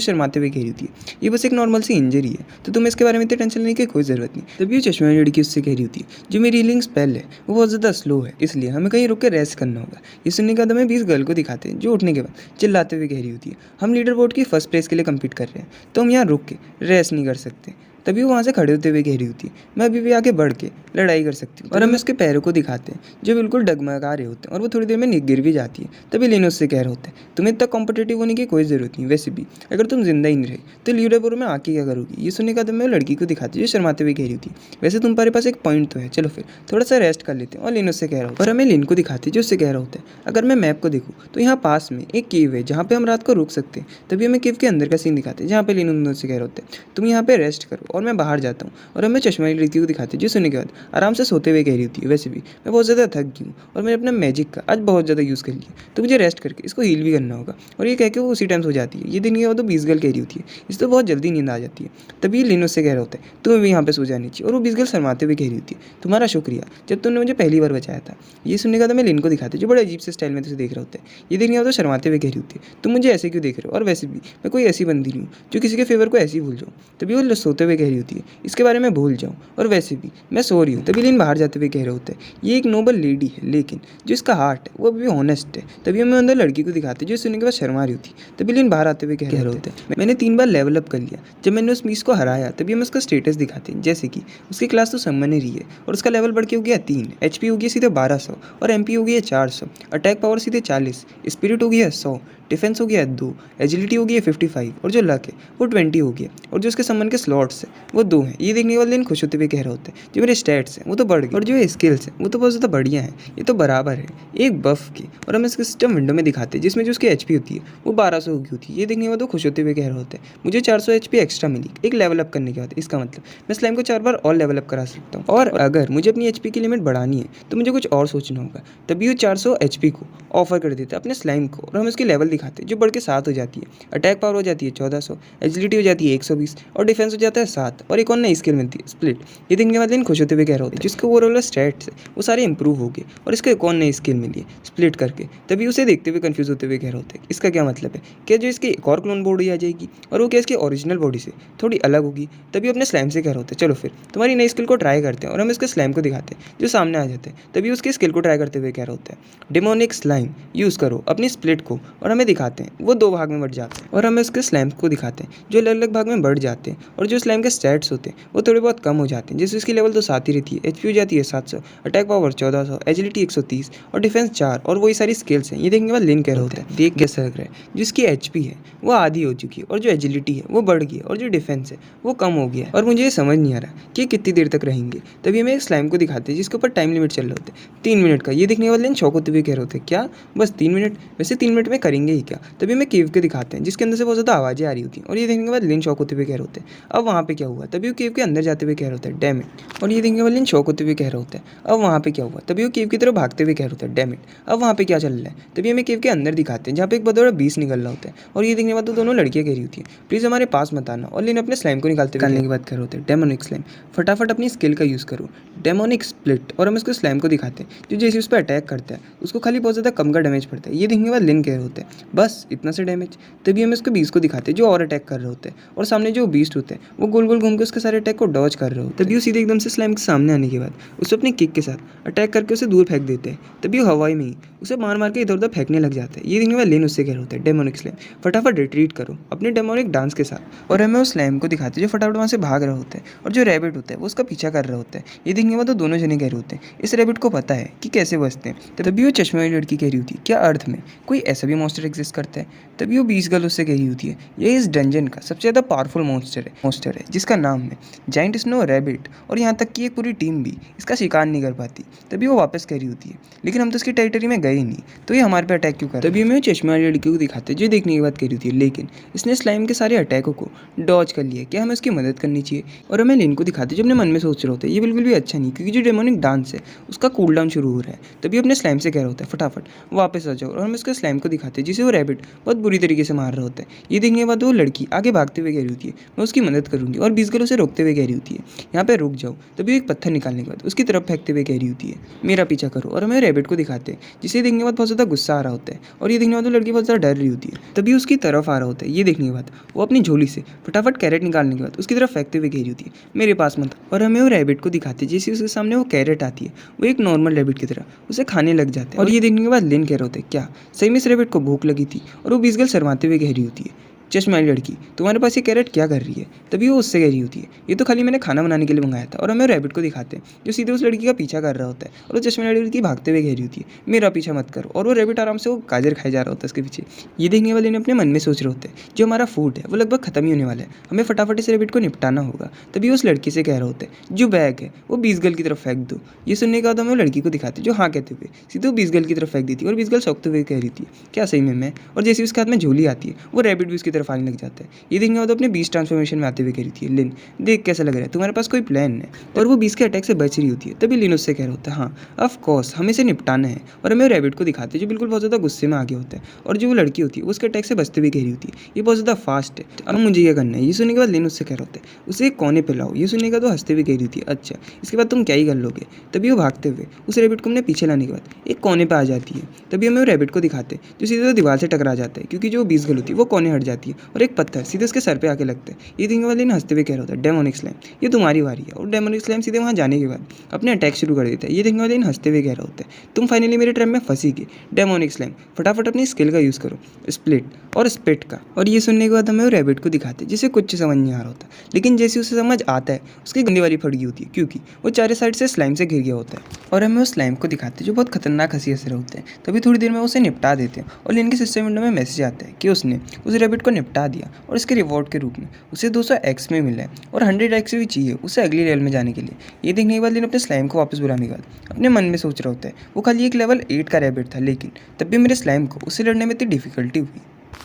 शर्माते हुए कह रही होती है ये बस एक नॉर्मल सी इंजरी है तो तुम्हें इसके बारे में इतनी टेंशन लेने की कोई ज़रूरत नहीं। तभी वो चश्मे वाली लड़की उससे कह रही होती है जो मेरी हीलिंग स्पेल है वो बहुत ज़्यादा स्लो है इसलिए हमें कहीं रुक के रेस्ट करना होगा। ये सुनने के बाद हमें 20 गर्ल को दिखाते हैं जो उठने के बाद चिल्लाते हुए कह रही होती है हम लीडर बोर्ड की फर्स्ट प्लेस के लिए कम्पीट कर रहे हैं तो हम यहाँ रुक के रेस्ट नहीं कर सकते। तभी वो वहाँ से खड़े होते हुए कह रही होती है मैं अभी भी आगे बढ़ के लड़ाई कर सकती हूँ। और हम उसके पैरों को दिखाते हैं जो बिल्कुल डगमगा रहे होते हैं और वो थोड़ी देर में गिर भी जाती है। तभी लिन उससे कह रहे होते हैं तुम्हें इतना कॉम्पिटेटिव होने की कोई ज़रूरत नहीं वैसे भी अगर तुम जिंदा ही नहीं रहे तो लीडरबोर्ड में आके क्या करोगी? ये सुनने का तो मैं लड़की को दिखाती है जो शर्माते हुए कह रही होती है वैसे तुम्हारे पास एक पॉइंट तो है चलो फिर थोड़ा सा रेस्ट कर लेते हैं। और लिन उससे कह रहा होता है और हमें लिन को दिखाती है जो उससे कह रहा होता है अगर मैं मैप को देखूँ तो यहाँ पास में एक केव है जहाँ पे हम रात को रुक सकते हैं। तभी हमें केव के अंदर का सीन दिखाते हैं जहाँ पे लिन उन से कह रहा होता है तुम यहाँ पे रेस्ट करो और मैं बाहर जाता हूँ। और हमें चश्मे वाली लड़की को दिखाती है जो सुनने के बाद आराम से सोते हुए कह रही होती है वैसे भी मैं बहुत ज़्यादा थक गई हूँ और मैंने अपना मैजिक का आज बहुत ज़्यादा यूज़ कर लिया तो मुझे रेस्ट करके इसको हील भी करना होगा। और ये कह के वो उसी टाइम सो जाती है। ये दिन के बाद तो 20 गर्ल कह रही होती है इस तो बहुत जल्दी नींद आ जाती है। तभी लिन उससे कह रहा होता है तुम्हें भी यहाँ पे सो जानी चाहिए। और वो 20 गर्ल शर्माते हुए कह रही होती है तुम्हारा शुक्रिया जब तुमने मुझे पहली बार बचाया था। ये सुनने का तो मैं लिन को दिखाती जो बड़े अजीब से स्टाइल में तुझे देख रहा होता है। ये देखने के बाद तो शर्माते हुए कह रही होती है तुम मुझे ऐसे क्यों देख रहे हो और वैसे भी मैं कोई ऐसी बंदी नहीं हूँ जो किसी के फेवर को ऐसे ही भूल जाऊँ। तभी वो सोते हुए कह रही होती है इसके बारे में भूल जाऊँ और वैसे भी मैं सो रही हूँ। तभी लिन बाहर जाते हुए कह रहे होते हैं ये एक नोबल लेडी है लेकिन जो इसका हार्ट है वो अभी भी ऑनेस्ट है। तभी हमें अंदर लड़की को दिखाते जो सुनने के बाद शर्मा रही होती। तभी लिन बाहर आते हुए कह रहे होते हैं मैंने 3 बार लेवल अप कर लिया जब मैंने उस मीस को हराया। तभी हमें उसका स्टेटस दिखाते हैं जैसे कि उसकी क्लास तो सम्मन रही है और उसका लेवल बढ़ के हो गया 3, HP हो गया सीधे 1200 और MP हो गया 400, अटैक पावर सीधे 40, स्पिरिट हो गया 100, डिफेंस हो गया 2, एजिलिटी हो गई है 55 और जो लक है वो 20 हो गया और जो उसके समन के स्लॉट्स हैं वो 2 हैं। ये देखने वाले दिन खुश होते हुए कह रहे होते हैं जो मेरे स्टैट्स हैं वो तो बढ़ गए और जो स्किल्स हैं वो तो बहुत ज़्यादा बढ़िया हैं। ये तो बराबर है एक बफ के। और हम इसके सिस्टम विंडो में दिखाते हैं जिसमें जो उसकी HP होती है वो 1200 हो गई होती है। ये देखने के बाद वो खुश होते हुए कह रहे होते हैं मुझे 400 HP एक्स्ट्रा मिली एक लेवल अप करने के बाद। इसका मतलब मैं स्लाइम को 4 बार और लेवल अप करा सकता हूँ और अगर मुझे अपनी HP की लिमिट बढ़ानी है तो मुझे कुछ और सोचना होगा। तभी वो 400 HP को ऑफर कर देता है अपने स्लाइम को और हम उसकी लेवल दिखाते हैं जो बढ़ के 7 हो जाती है, अटैक पावर हो जाती है 1400, एजिलिटी हो जाती है 120 और डिफेंस हो जाता है 7 और एक और नई स्किल मिलती है स्प्लिट। ये देखने के बाद खुश होते हुए कह रहे होते हैं जिसके ओवरऑल स्टैट्स है वो सारे इंप्रूव हो गए और इसको एक और नई स्किल मिली है स्प्लिट करके। तभी उसे देखते हुए कंफ्यूज होते हुए कह रहे होते हैं इसका क्या मतलब है क्या जो इसकी एक और क्लोन बॉडी आ जाएगी और वो क्या इसकी ओरिजिनल बॉडी से थोड़ी अलग होगी। तभी अपने स्लाइम से कह रहे होते हैं चलो फिर तुम्हारी नई स्किल को ट्राई करते हैं और हम इसके स्लाइम को दिखाते हैं जो सामने आ जाते हैं। तभी उसकी स्किल को ट्राई करते हुए कह रहे होते हैं डेमोनिक स्लाइम यूज़ करो अपनी स्प्लिट को और हमें दिखाते हैं वो 2 भाग में बढ़ जाते हैं और हमें उसके स्लाइम को दिखाते हैं जो अलग अलग भाग में बढ़ जाते हैं और जो स्लाइम के स्टैट्स होते हैं वो थोड़े बहुत कम हो जाते हैं। जैसे उसकी लेवल तो 7 ही रहती है, HP हो जाती है 700, अटैक पावर 1400, एजिलिटी 130 और डिफेंस 4 और वही सारी स्किल्स हैं। ये देखने के बाद लिन कह रहे होते हैं देख कैसा लग रहा है जिसकी HP है वो आधी हो चुकी है और जो एजिलिटी है वो बढ़ गई है और जो डिफेंस है वो कम हो गया है और मुझे ये समझ नहीं आ रहा कि कितनी देर तक रहेंगे। तभी हमें एक स्लाइम को दिखाते हैं जिसके ऊपर टाइम लिमिट चल रहे होते हैं 3 मिनट का। ये देखने के बाद लिन शौक होते हुए कह रहे होते हैं क्या बस 3 मिनट? वैसे 3 मिनट में करेंगे ही क्या। तभी हमें केव के दिखाते हैं जिसके अंदर से बहुत ज़्यादा आवाज़ें आ रही होती हैं और ये देखने के बाद लिन शौक होते हुए कह रहे होते हैं अब वहाँ पे क्या हुआ। तभी वो केव के अंदर जाते हुए कह रहे होते हैं डैम इट। और ये देखने के बाद लिन शौक होते हुए कह रहे होते हैं अब वहाँ पे क्या हुआ। तभी वो केव की तरफ भागते हुए कह रहे होते हैं डैम इट अब वहाँ पे क्या चल रहा है। तभी हमें केव के अंदर दिखाते हैं जहाँ पे एक बहुत बड़ा बीस निकल रहा होता है और ये देखने के बाद तो दोनों लड़कियाँ कह रही होती हैं प्लीज़ हमारे पास मत आना। और लिन अपने स्लाइम को निकालने के बाद कह रहे होते हैं डेमोनिक स्लाइम फटाफट अपनी स्किल का यूज़ करो डेमोनिक स्प्लिट। और हम इसको स्लाइम को दिखाते हैं जो जैसे उस पर अटैक करता है उसको खाली बहुत ज़्यादा कम का डैमेज पड़ता है। ये देखने के बाद लिन कह रहे होते हैं बस इतना सा डैमेज। तभी हमें उसके बीस्ट को दिखाते हैं जो और अटैक कर रहे होते हैं, और सामने जो बीस्ट होते हैं वो गोल गोल घूम के उसके सारे अटैक को डॉज कर रहे होते हैं। तभी वो सीधे एकदम से स्लाइम के सामने आने के बाद उसे अपनी किक के साथ अटैक करके उसे दूर फेंक देते हैं। तभी वो हवाई में ही उसे मार मार के इधर उधर फेंकने लग जाते हैं। ये देखने के बाद लेन उससे कह रहे होते हैं, डेमोनिक स्लैम फटाफट रिट्रीट करो अपने डेमोनिक डांस के साथ। और हमें उस स्लैम को दिखाते हैं जो फटाफट वहाँ से भाग रहे होते हैं, और जो रैबिट होता है वो उसका पीछा कर रहे होते हैं। ये देखने के बाद वो दोनों जने कह रहे होते हैं इस रैबिट को पता है कि कैसे बचते हैं। तभी वो चश्मे वाली लड़की कह रही होती है क्या अर्थ में कोई ऐसा भी मॉन्स्टर एग्जिस्ट करता है। तभी वो बीस गर्ल उससे कह रही होती है ये इस डंजन का सबसे ज़्यादा पावरफुल मॉन्स्टर है जिसका नाम है जाइंट स्नो रैबिट, और यहाँ तक कि एक पूरी टीम भी इसका शिकार नहीं कर पाती। तभी वो वापस कह रही होती है लेकिन हम तो इसकी टेरिटरी में गए ही नहीं, तो ये हमारे पे अटैक क्यों कर रहा है। तभी हमें चश्मे वाली लड़की को दिखाते हैं जो देखने की बात कह रही थी, लेकिन इसने स्लाइम के सारे अटैकों को डॉज कर लिया। क्या हमें उसकी मदद करनी चाहिए। और हमें लिन को दिखाते जो अपने मन में सोच रहे होते हैं ये बिल्कुल भी अच्छा नहीं, क्योंकि जो डेमोनिक डांस है उसका कूल डाउन शुरू हो रहा है। तभी अपने स्लाइम से कह रहा होता है फटाफट वापस आ जाओ, और हम उसके स्लाइम को दिखाते हैं जिसे वो रैबिट बहुत बुरी तरीके से मार रहा होता है। ये देखने के बाद वो लड़की आगे भागते हुए कह रही होती है मैं उसकी मदद करूंगी, और बीस गर्ल उसे रोकते हुए कह रही होती है यहाँ पे रुक जाओ। तभी वो एक पत्थर निकालने के बाद उसकी तरफ फेंकते हुए कह रही होती है मेरा पीछा करो, और हमें रैबिट को दिखाते हैं जिसे देखने के बाद बहुत ज़्यादा गुस्सा आ रहा होता है, और ये देखने के बाद वो लड़की बहुत ज़्यादा डर रही होती है। तभी उसकी तरफ आ रहा होता है। ये देखने के बाद वो अपनी झोली से फटाफट कैरेट निकालने के बाद उसकी तरफ फेंकते हुए कह रही होती है मेरे पास मत। और हमें वो रैबिट को दिखाते हैं जैसे उसके सामने वो कैरेट आती है वो एक नॉर्मल रैबिट की तरह उसे खाने लग जाते हैं। और ये देखने के बाद लिन कह रहे होते हैं क्या सही में इस रैबिट को भूख लगी थी। और वो बीस गर्ल शर्माते हुए कह रही होती है चश्मे वाली लड़की तुम्हारे पास ये कैरेट क्या कर रही है। तभी वो उससे कह रही होती है ये तो खाली मैंने खाना बनाने के लिए मंगाया था। और हमें रैबिट को दिखाते हैं जो सीधे उस लड़की का पीछा कर रहा होता है, और वो चश्मे वाली लड़की भागते हुए कह रही होती है मेरा पीछा मत करो। और वो रैबिट आराम से वो गाजर खाए जा रहा होता है उसके पीछे। ये देखने वाले ने अपने मन में सोच रहे होते हैं जो हमारा फूड है वो लगभग खत्म ही होने वाला है, हमें फटाफट इस रैबिट को निपटाना होगा। तभी उस लड़की से कह रहे होते हैं जो बैग है वो बीस गर्ल की तरफ फेंक दो। ये सुनने के बाद हमें वो लड़की को दिखाते जो हाँ कहते हुए सीधे वो बीस गर्ल की तरफ फेंक दी थी, और बीस गर्ल सौंकते हुए कह रही थी क्या सही में मैं। और जैसे उसके हाथ में झोली आती है वो रैबिट भी उसकी तरफ आने लग जाता है। ये देखने के बाद अपने बीस ट्रांसफॉर्मेशन में आते हुए कह रही थी लिन देख कैसा लग रहा है तुम्हारे पास कोई प्लान है। और वो बीस के अटैक से बच रही होती है। तभी लिन उससे कह रहा होता है हाँ ऑफ कोर्स हमें इसे निपटाना है। और हमें रैबिट को दिखाते हैं जो बिल्कुल बहुत ज़्यादा गुस्से में आगे होता है, और जो वो लड़की होती है उसके अटैक से बचते हुए कह रही होती है ये बहुत ज़्यादा फास्ट है अब मुझे ये करना है। ये सुनने के बाद लिन उससे कह रहा होता है उसे एक कोने पर लाओ। ये सुनने का तो हंसते हुए कह रही थी अच्छा इसके बाद तुम क्या ही कर लोगे। तभी वो भागते हुए उस रैबिट को अपने पीछे लाने के बाद एक कोने पर आ जाती है। तभी हमें वो रैबिट को दिखाते हैं जो सीधे दीवार से टकरा जाता है, क्योंकि जो बीस गर्ल होती है वो कोने हट जाती है, और एक पत्थर सीधे उसके सर पे आके लगता है। ये देखने वाले ने हंसते हुए कह रहा होता है डेमोनिक स्लैम ये तुम्हारी बारी है। और डेमोनिक स्लैम सीधे वहाँ जाने के बाद अपने अटैक शुरू कर देता है। ये देखने वाले ने हंसते हुए कह रहा होता है तुम फाइनली मेरे ट्रैप में फंसी गई डेमोनिक स्लैम फटाफट अपनी स्किल का यूज़ करो स्प्लिट और स्पिट का। और ये सुनने के बाद हमें वो रैबिट को दिखाते हैं जिसे कुछ समझ नहीं आ रहा होता, लेकिन जैसे उसे समझ आता है उसकी गंदी वाली फट गई होती है क्योंकि वो चारों साइड से स्लाइम से घिर गया होता है। और हमें उस स्लाइम को दिखाते हैं जो बहुत खतरनाक हंसी हंस रहे होते हैं। तभी थोड़ी देर में उसे निपटा देते हैं, और लिन के सिस्टम विंडो में मैसेज आता है कि उसने उस रैबिट को निपटा दिया, और इसके रिवॉर्ड के रूप में उसे 200 एक्स में मिला है, और 100 एक्स भी चाहिए उसे अगली लेवल में जाने के लिए। ये देखने के बाद लिन अपने स्लाइम को वापस बुलाने के बाद अपने मन में सोच रहा होता है वो खाली एक लेवल 8 का रैबिट था, लेकिन तब भी मेरे स्लाइम को उससे लड़ने में इतनी डिफिकल्टी हुई।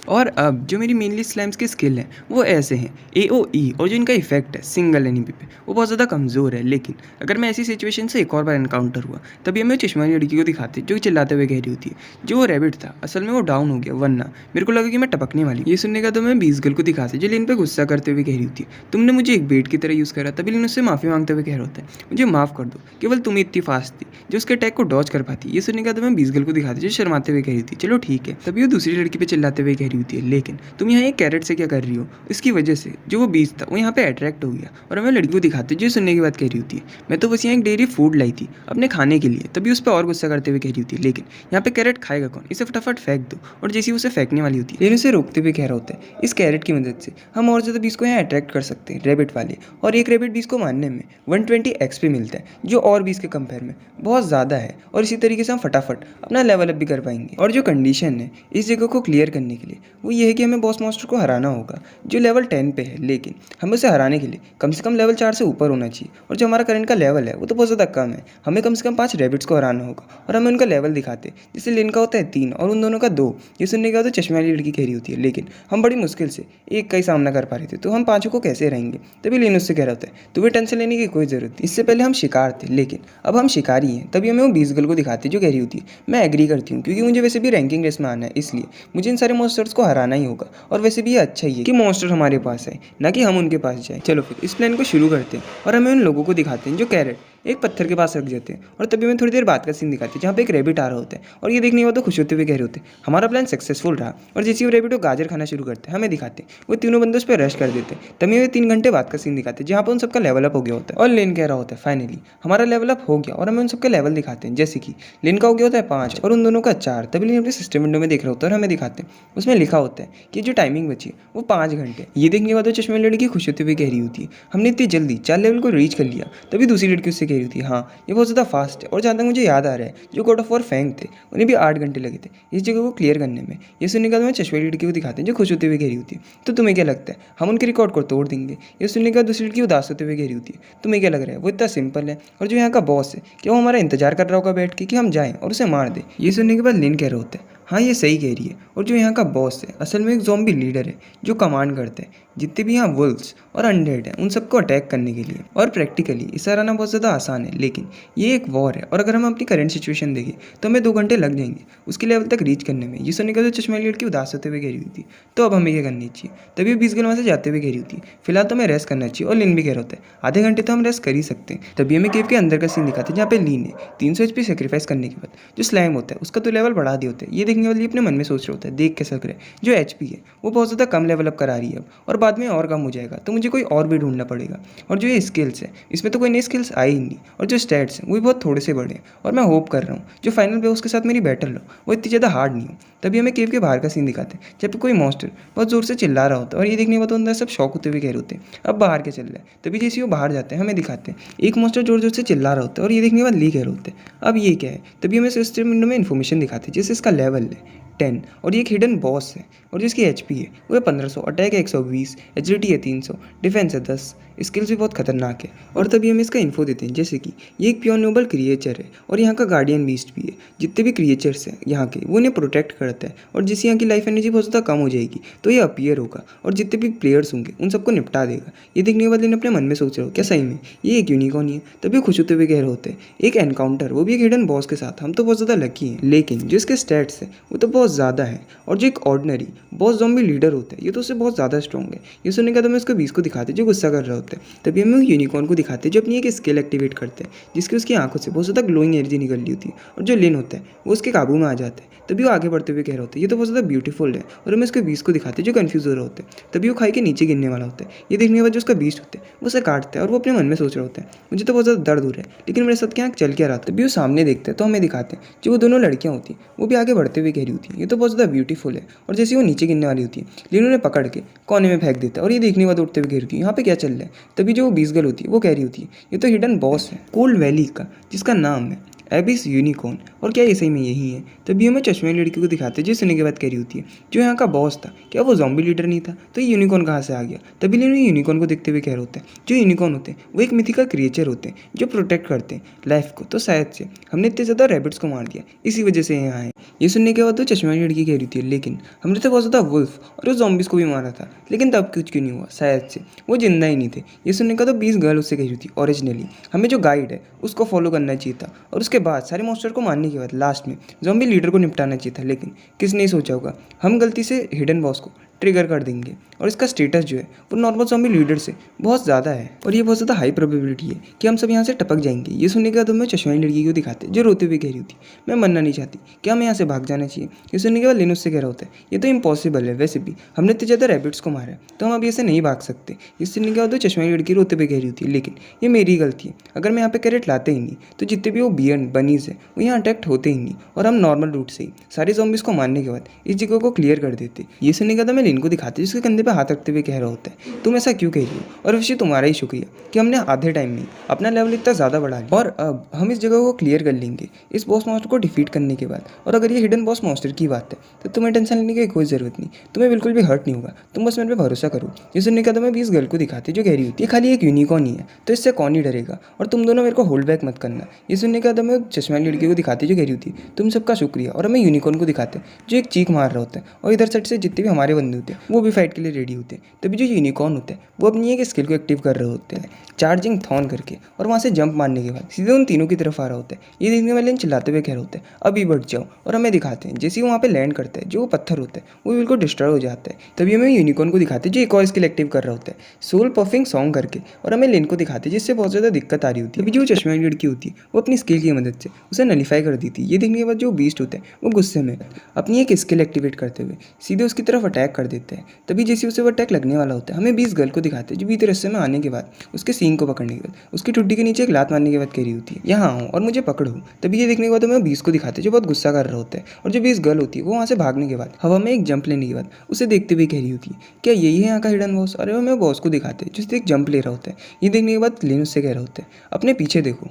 और अब जो मेरी मेनली स्लाइम्स की स्किल है वो ऐसे हैं AOE, और जो इनका इफेक्ट है सिंगल एनिमी पे वो बहुत ज़्यादा कमज़ोर है। लेकिन अगर मैं ऐसी सिचुएशन से एक और बार एनकाउंटर हुआ तभी हमें चश्मा वाली लड़की को दिखाते जो चिल्लाते हुए कह रही होती है जो वो रैबिट था असल में वो डाउन हो गया, वरना मेरे को लगा कि मैं टपकने वाली। ये सुनने का तो मैं बीस गर्ल को दिखाते जो लिन पे गुस्सा करते हुए कह रही होती है तुमने मुझे एक बेट की तरह यूज़ करा। तभी लिन उससे माफ़ी मांगते हुए कह रहा होता है मुझे माफ़ कर दो, केवल तुम ही इतनी फास्ट थी जो उसके अटैक को डॉज कर पाती। ये सुनने का तो मैं बीस गर्ल को दिखाते जो शर्माते हुए कह रही थी चलो ठीक है। तभी वो दूसरी लड़की पे चिल्लाते हुए कह रही होती है लेकिन तुम यहाँ एक कैरेट से क्या कर रही हो। इसकी वजह से जो वो बीज था वो यहाँ पे अट्रैक्ट हो गया, और हमें लड़की को दिखाते जो सुनने की बात कह रही होती है मैं तो बस यहाँ एक डेयरी फूड लाई थी अपने खाने के लिए। तभी उस पर और गुस्सा करते हुए कह रही होती है लेकिन यहाँ पे कैरेट खाएगा कौन, इसे फटाफट फेंक दो। और जैसे उसे फेंकने वाली होती है लेकिन उसे रोकते हुए कह रहा होता है इस कैरेट की मदद से हम और ज़्यादा बीज को यहाँ अट्रैक्ट कर सकते हैं रैबिट वाले, और एक रैबिट बीज को मारने में 120 एक्सपी मिलता है जो और बीज के कंपेयर में बहुत ज़्यादा है, और इसी तरीके से हम फटाफट अपना लेवल अप भी कर पाएंगे। और जो कंडीशन है इस जगह को क्लियर करने के लिए वो ये है कि हमें बॉस मॉन्स्टर को हराना होगा जो लेवल 10 पे है, लेकिन हमें उसे हराने के लिए कम से कम लेवल 4 से ऊपर होना चाहिए। और जो हमारा करंट का लेवल है वो तो बहुत ज़्यादा कम है, हमें कम से कम 5 रैबिट्स को हराना होगा। और हमें उनका लेवल दिखाते जिससे लिन का होता है 3 और उन दोनों का 2। ये सुनने के बाद तो चश्मे वाली लड़की कह रही होती है लेकिन हम बड़ी मुश्किल से एक का ही सामना कर पा रहे थे, तो हम 5 को कैसे रहेंगे। तभी लिन उससे कह रहा होता है तुम्हें टेंशन लेने की कोई ज़रूरत नहीं, इससे पहले हम शिकार थे लेकिन अब हम शिकारी हैं। तभी हमें वो बीस गर्ल को दिखाते जो कह रही होती है मैं एग्री करती हूँ क्योंकि मुझे वैसे भी रैंकिंग रेस में आना है, इसलिए मुझे इन सारे मॉन्स्टर्स को हराना ही होगा। और वैसे भी ये अच्छा ही है कि मॉन्स्टर हमारे पास है ना कि हम उनके पास जाएं। चलो फिर इस प्लान को शुरू करते हैं, और हमें उन लोगों को दिखाते हैं जो कैरेट एक पत्थर के पास रख देते हैं और तभी हमें थोड़ी देर बाद का सीन दिखाते हैं जहाँ पे एक रैबिट आ रहा होता है और ये देखने के बाद तो खुश होते हुए कह रहे होते हैं हमारा प्लान सक्सेसफुल रहा। और जैसे वो रैबिट वो गाजर खाना शुरू करते हैं हमें दिखाते हैं वो तीनों बंदे उस पर रश कर देते हैं। तभी हमें 3 घंटे बाद का सीन दिखाते हैं जहाँ पर उन सबका लेवल अप हो गया होता है और लेन कह रहा होता है फाइनली हमारा लेवल अप हो गया। और हमें उन सबके लेवल दिखाते हैं जैसे कि लेन का हो गया होता है 5 और उन दोनों का 4। तभी लेन अपने सिस्टम विंडो में देख रहा होता है और हमें दिखाते हैं उसमें लिखा होता है कि जो टाइमिंग बची है वो 5 घंटे। ये देखने के बाद वो चश्मे लड़की खुश होती हुई कह रही होती है हमने इतनी जल्दी 4 लेवल को रीच कर लिया। तभी दूसरी लड़की उससे कह रही होती है हाँ ये बहुत ज़्यादा फास्ट है। और जहाँ तक मुझे याद आ रहा है जो गॉड ऑफ वॉर फैंग थे उन्हें भी 8 घंटे लगे थे इस जगह को क्लियर करने में। ये सुनने के बाद मैं चश्मे लड़की को दिखाते हैं जो खुश होते हुए कह रही होती है तो तुम्हें क्या लगता है हम उनके रिकॉर्ड को तोड़ देंगे। ये सुनने के बाद दूसरी लड़की उदास होते हुए कह रही होती है तुम्हें क्या लग रहा है वो इतना सिंपल है और जो यहाँ का बॉस है क्या वो हमारा इंतजार कर रहा होगा बैठ के कि हम जाएं और उसे मार दें। ये सुनने के बाद लिन कह रहे होते हैं हाँ ये सही कह रही है। और जो यहाँ का बॉस है असल में एक ज़ॉम्बी लीडर है जो कमांड करता है जितने भी यहाँ वुल्व्स और अनडेड हैं उन सबको अटैक करने के लिए। और प्रैक्टिकली इसे हराना बहुत ज़्यादा आसान है लेकिन ये एक वॉर है और अगर हम अपनी करंट सिचुएशन देखें तो हमें 2 घंटे लग जाएंगे उसके लेवल तक रीच करने में। ये सुनने का तो चश्मा लड़की उदास होते हुए कह रही होती तो अब हमें क्या करनी चाहिए। तभी 20 गल वहाँ से जाते हुए कह रही होती फिलहाल तो हमें रेस्ट करना चाहिए। और लिन भी कह रहा होता है आधे घंटे तो हम रेस्ट कर ही सकते हैं। तभी हमें केव के अंदर का सीन दिखाते हैं जहाँ पे लीन है 300 HP सेक्रीफाइस करने के बाद जो स्लैम होता है उसका तो लेवल बढ़ा दिया होता है। ये देखने वाली अपने मन में सोच रहा होता है देख कैसा करे जो HP है वो बहुत ज़्यादा कम लेवल अप करा रही है अब और बाद में और कम हो जाएगा तो मुझे कोई और भी ढूंढना पड़ेगा। और जो ये स्किल्स है इसमें तो कोई नई स्किल्स आई ही नहीं और जो स्टैट्स हैं वो भी बहुत थोड़े से बड़े हैं। और मैं होप कर रहा हूँ जो फाइनल पे उसके साथ मेरी बैटल हो वो इतनी ज़्यादा हार्ड नहीं हो। तभी हमें केव के बाहर का सीन दिखाते हैं जब कोई मॉन्स्टर बहुत ज़ोर से चिल्ला रहा होता है और ये देखने के बाद अंदर सब शौक होते हुए कह रहे होते हैं अब बाहर क्या चल रहा है। तभी जैसे वो बाहर जाते हैं हमें दिखाते हैं एक मॉन्स्टर जोर जोर से चिल्ला रहा होता है और ये देखने के बाद ली कह रहे होते हैं अब ये क्या है। तभी हमें सिस्टम विंडो में इन्फॉर्मेशन दिखाते हैं जैसे इसका लेवल है 10 और ये एक हिडन बॉस है और जिसकी HP है वो है 1500 अटैक है 120 एजिलिटी है 300 डिफेंस है 10 स्किल्स भी बहुत खतरनाक है। और तभी हम इसका इन्फो देते हैं जैसे कि ये एक प्योर नोबल क्रिएचर है और यहाँ का गार्डियन बीस्ट भी है। जितने भी क्रिएचर्स हैं यहाँ के वो इन्हें प्रोटेक्ट करता है और जिससे यहाँ की लाइफ एनर्जी बहुत ज़्यादा कम हो जाएगी तो ये अपीयर होगा और जितने भी प्लेयर्स होंगे उन सबको निपटा देगा। ये देखने के बाद इन्हें अपने मन में सोच रहे हो क्या सही में ये एक यूनिकॉर्न ही है। तभी खुश होते हुए कह रहे होते हैं एक एनकाउंटर वो भी एक हिडन बॉस के साथ हम तो बहुत ज़्यादा लकी हैं लेकिन जो इसके स्टैट्स है वो तो बहुत ज़्यादा है। और जो एक ऑर्डिनरी बॉस ज़ॉम्बी लीडर होता है ये तो उससे बहुत ज़्यादा स्ट्रॉन्ग है। ये सुनने का तो मैं उसको 20 को दिखाते जो गुस्सा कर रहा होता है। तभी हमें यूनिकॉर्न को दिखाते जो अपनी एक स्किल एक्टिवेट करते हैं जिसकी उसकी आंखों से बहुत ज़्यादा ग्लोइंग एनर्जी निकल रही होती है और जो लिन होता है वो उसके काबू में आ जाता है। तभी वो आगे बढ़ते हुए कह रहा होता है ये तो बहुत ज़्यादा ब्यूटीफुल है और हमें उसके 20 को दिखाते जो कन्फ्यूज़ हो रहा होता है। तभी वो खाई के नीचे गिरने वाला होता है। ये देखने के बाद जो उसका बीस्ट होता है वो उसे काटता है और वो अपने मन में सोच रहा होता है मुझे तो बहुत ज़्यादा दर्द हो रहा है लेकिन मेरे साथ क्या चल क्या रहा था। तभी वो सामने देखते हैं तो हमें दिखाते हैं जो वो दोनों लड़कियाँ होती हैं वो भी आगे बढ़ते हुए कह रही होती है ये तो बहुत ज़्यादा ब्यूटीफुल है। और जैसे वो नीचे गिरने वाली होती है लिन उन्हें पकड़ के कोने में फेंक देता है और ये देखने के बाद उठते हुए कह रही होती है यहाँ पे क्या चल रहा है। तभी जो वो 20 गर्ल होती है वो कह रही होती है ये तो हिडन बॉस है कोल्ड वैली का जिसका नाम है एबिस यूनिकॉर्न और क्या ये सही में यही है। तभी हमें चश्मे लड़की को दिखाते जो सुनने के बाद कह रही होती है जो यहाँ का बॉस था क्या वो ज़ॉम्बी लीडर नहीं था तो ये यूनिकॉर्न कहाँ से आ गया। तभी लिन यूनिकॉर्न को देखते हुए कह रहे होते हैं जो यूनिकॉर्न होते हैं वो एक मिथिकल क्रिएचर होते हैं जो प्रोटेक्ट करते हैं लाइफ को तो शायद से हमने इतने ज़्यादा रैबिट्स को मार दिया इसी वजह से यहाँ है। ये सुनने के बाद तो चश्मे लड़की कह रही थी लेकिन हमने तो बहुत ज़्यादा वुल्फ और उस ज़ॉम्बीज़ को भी मारा था लेकिन तब कुछ क्यों नहीं हुआ शायद से वो जिंदा ही नहीं थे। ये सुनने का तो 20 गर्ल उससे कह रही थी ओरिजिनली हमें जो गाइड है उसको फॉलो करना चाहिए था और उसके बाद सारे मॉन्स्टर को मारने के बाद लास्ट में ज़ॉम्बी लीडर को निपटाना चाहिए था। लेकिन किसने सोचा होगा हम गलती से हिडन बॉस को ट्रिगर कर देंगे और इसका स्टेटस जो है वो नॉर्मल ज़ॉम्बी लीडर से बहुत ज़्यादा है और ये बहुत ज़्यादा हाई प्रोबेबिलिटी है कि हम सब यहाँ से टपक जाएंगे। ये सुनने के बाद मैं चश्मे लड़की को दिखाते जो रोते हुए कह रही होती मैं मरना नहीं चाहती क्या हमें यहाँ से भाग जाना चाहिए। ये सुनने के बाद लिन उससे कह रहा होता है ये तो इम्पॉसिबल है वैसे भी हमने इतने ज़्यादा रैबिट्स को मारा है तो हम अभी ऐसे नहीं भाग सकते। ये सुनने के बाद चश्मे लड़की रोते हुए कह रही होती है लेकिन ये मेरी गलती है अगर मैं यहाँ पे कैरेट लाते ही नहीं तो जितने भी वो बियर्न बनीज है वो यहाँ अटैक्ट होते ही नहीं और हम नॉर्मल रूट से ही सारे ज़ॉम्बीज़ को मारने के बाद इस जगह को क्लियर कर देते। ये सुनने के बाद मैं लिन को दिखाती जिसके कंधे पे हाथ रखते हुए कह रहा होता है तुम ऐसा क्यों कह रही हो और वैसे तुम्हारा ही शुक्रिया कि हमने आधे टाइम में अपना लेवल इतना ज़्यादा बढ़ा लिया और अब हम इस जगह को क्लियर कर लेंगे इस बॉस मॉन्स्टर को डिफीट करने के बाद। और अगर ये हिडन बॉस मॉन्स्टर की बात है तो तुम्हें टेंशन लेने की कोई ज़रूरत नहीं तुम्हें बिल्कुल भी हर्ट नहीं होगा तुम बस मेरे पे भरोसा करो। ये सुनने का तो मैं 20 गर्ल को दिखाती जो कह रही होती है खाली एक यूनिकॉर्न ही है तो इससे कौन ही डरेगा और तुम दोनों मेरे को होल्ड बैक मत करना। ये सुनने का तो मैं चश्मा लड़की को दिखाती जो कह रही होती तुम सबका शुक्रिया और हमें यूनिकॉर्न को दिखाते जो एक चीख मार रहा होता है और इधर साइड से जितने भी हमारे बंदे होते हैं वो भी फाइट के लिए रेडी होते हैं। तभी जो यूनिकॉर्न होता है वो अपनी एक स्किल को एक्टिव कर रहे होते हैं, चार्जिंग थॉर्न करके, और वहाँ से जंप मारने के बाद सीधे उन तीनों की तरफ आ रहा होता है। ये देखने वाले चिल्लाते हुए कह रहे होते हैं अभी बढ़ जाओ, और हमें दिखाते हैं जैसे ही वहाँ पे लैंड करता है जो वो पत्थर होता है वो बिल्कुल डिस्ट्रॉय हो जाता है। तभी हमें यूनिकॉर्न को दिखाते हैं जो एक और स्किल एक्टिव कर रहा होता है, सोल पफिंग सॉन्ग करके, और हमें लेन को दिखाते हैं जिससे बहुत ज़्यादा दिक्कत आ रही होती है। अभी जो चश्मे वाली लड़की होती है वो अपनी स्किल की मदद से उसे नलीफाई कर दी थी। ये देखने के बाद जो बीस्ट होता है वो गुस्से में अपनी एक स्किल एक्टिवेट करते हुए सीधे उसकी तरफ अटैक कर देते हैं। तभी जैसे उसे वो अटैक लगने वाला होता है हमें बीस गर्ल को दिखाते हैं जो बीते रस्से में आने के बाद उसके सींग को पकड़ने के बाद उसकी ठुड्डी के नीचे एक लात मारने के बाद कह रही होती है यहाँ आओ और मुझे पकड़ो। तभी ये देखने के बाद हमें बीस को दिखाते हैं जो बहुत गुस्सा कर रहा होता है, और जो बीस गर्ल होती है वो वहाँ से भागने के बाद हवा में एक जंप लेने के बाद उसे देखते हुए कह रही होती है क्या यही है यहाँ का हिडन बॉस। और हमें बॉस को दिखाते हैं जिससे एक जंप ले रहा होता है। ये देखने के बाद लेन उससे कह रहा होता है अपने पीछे देखो।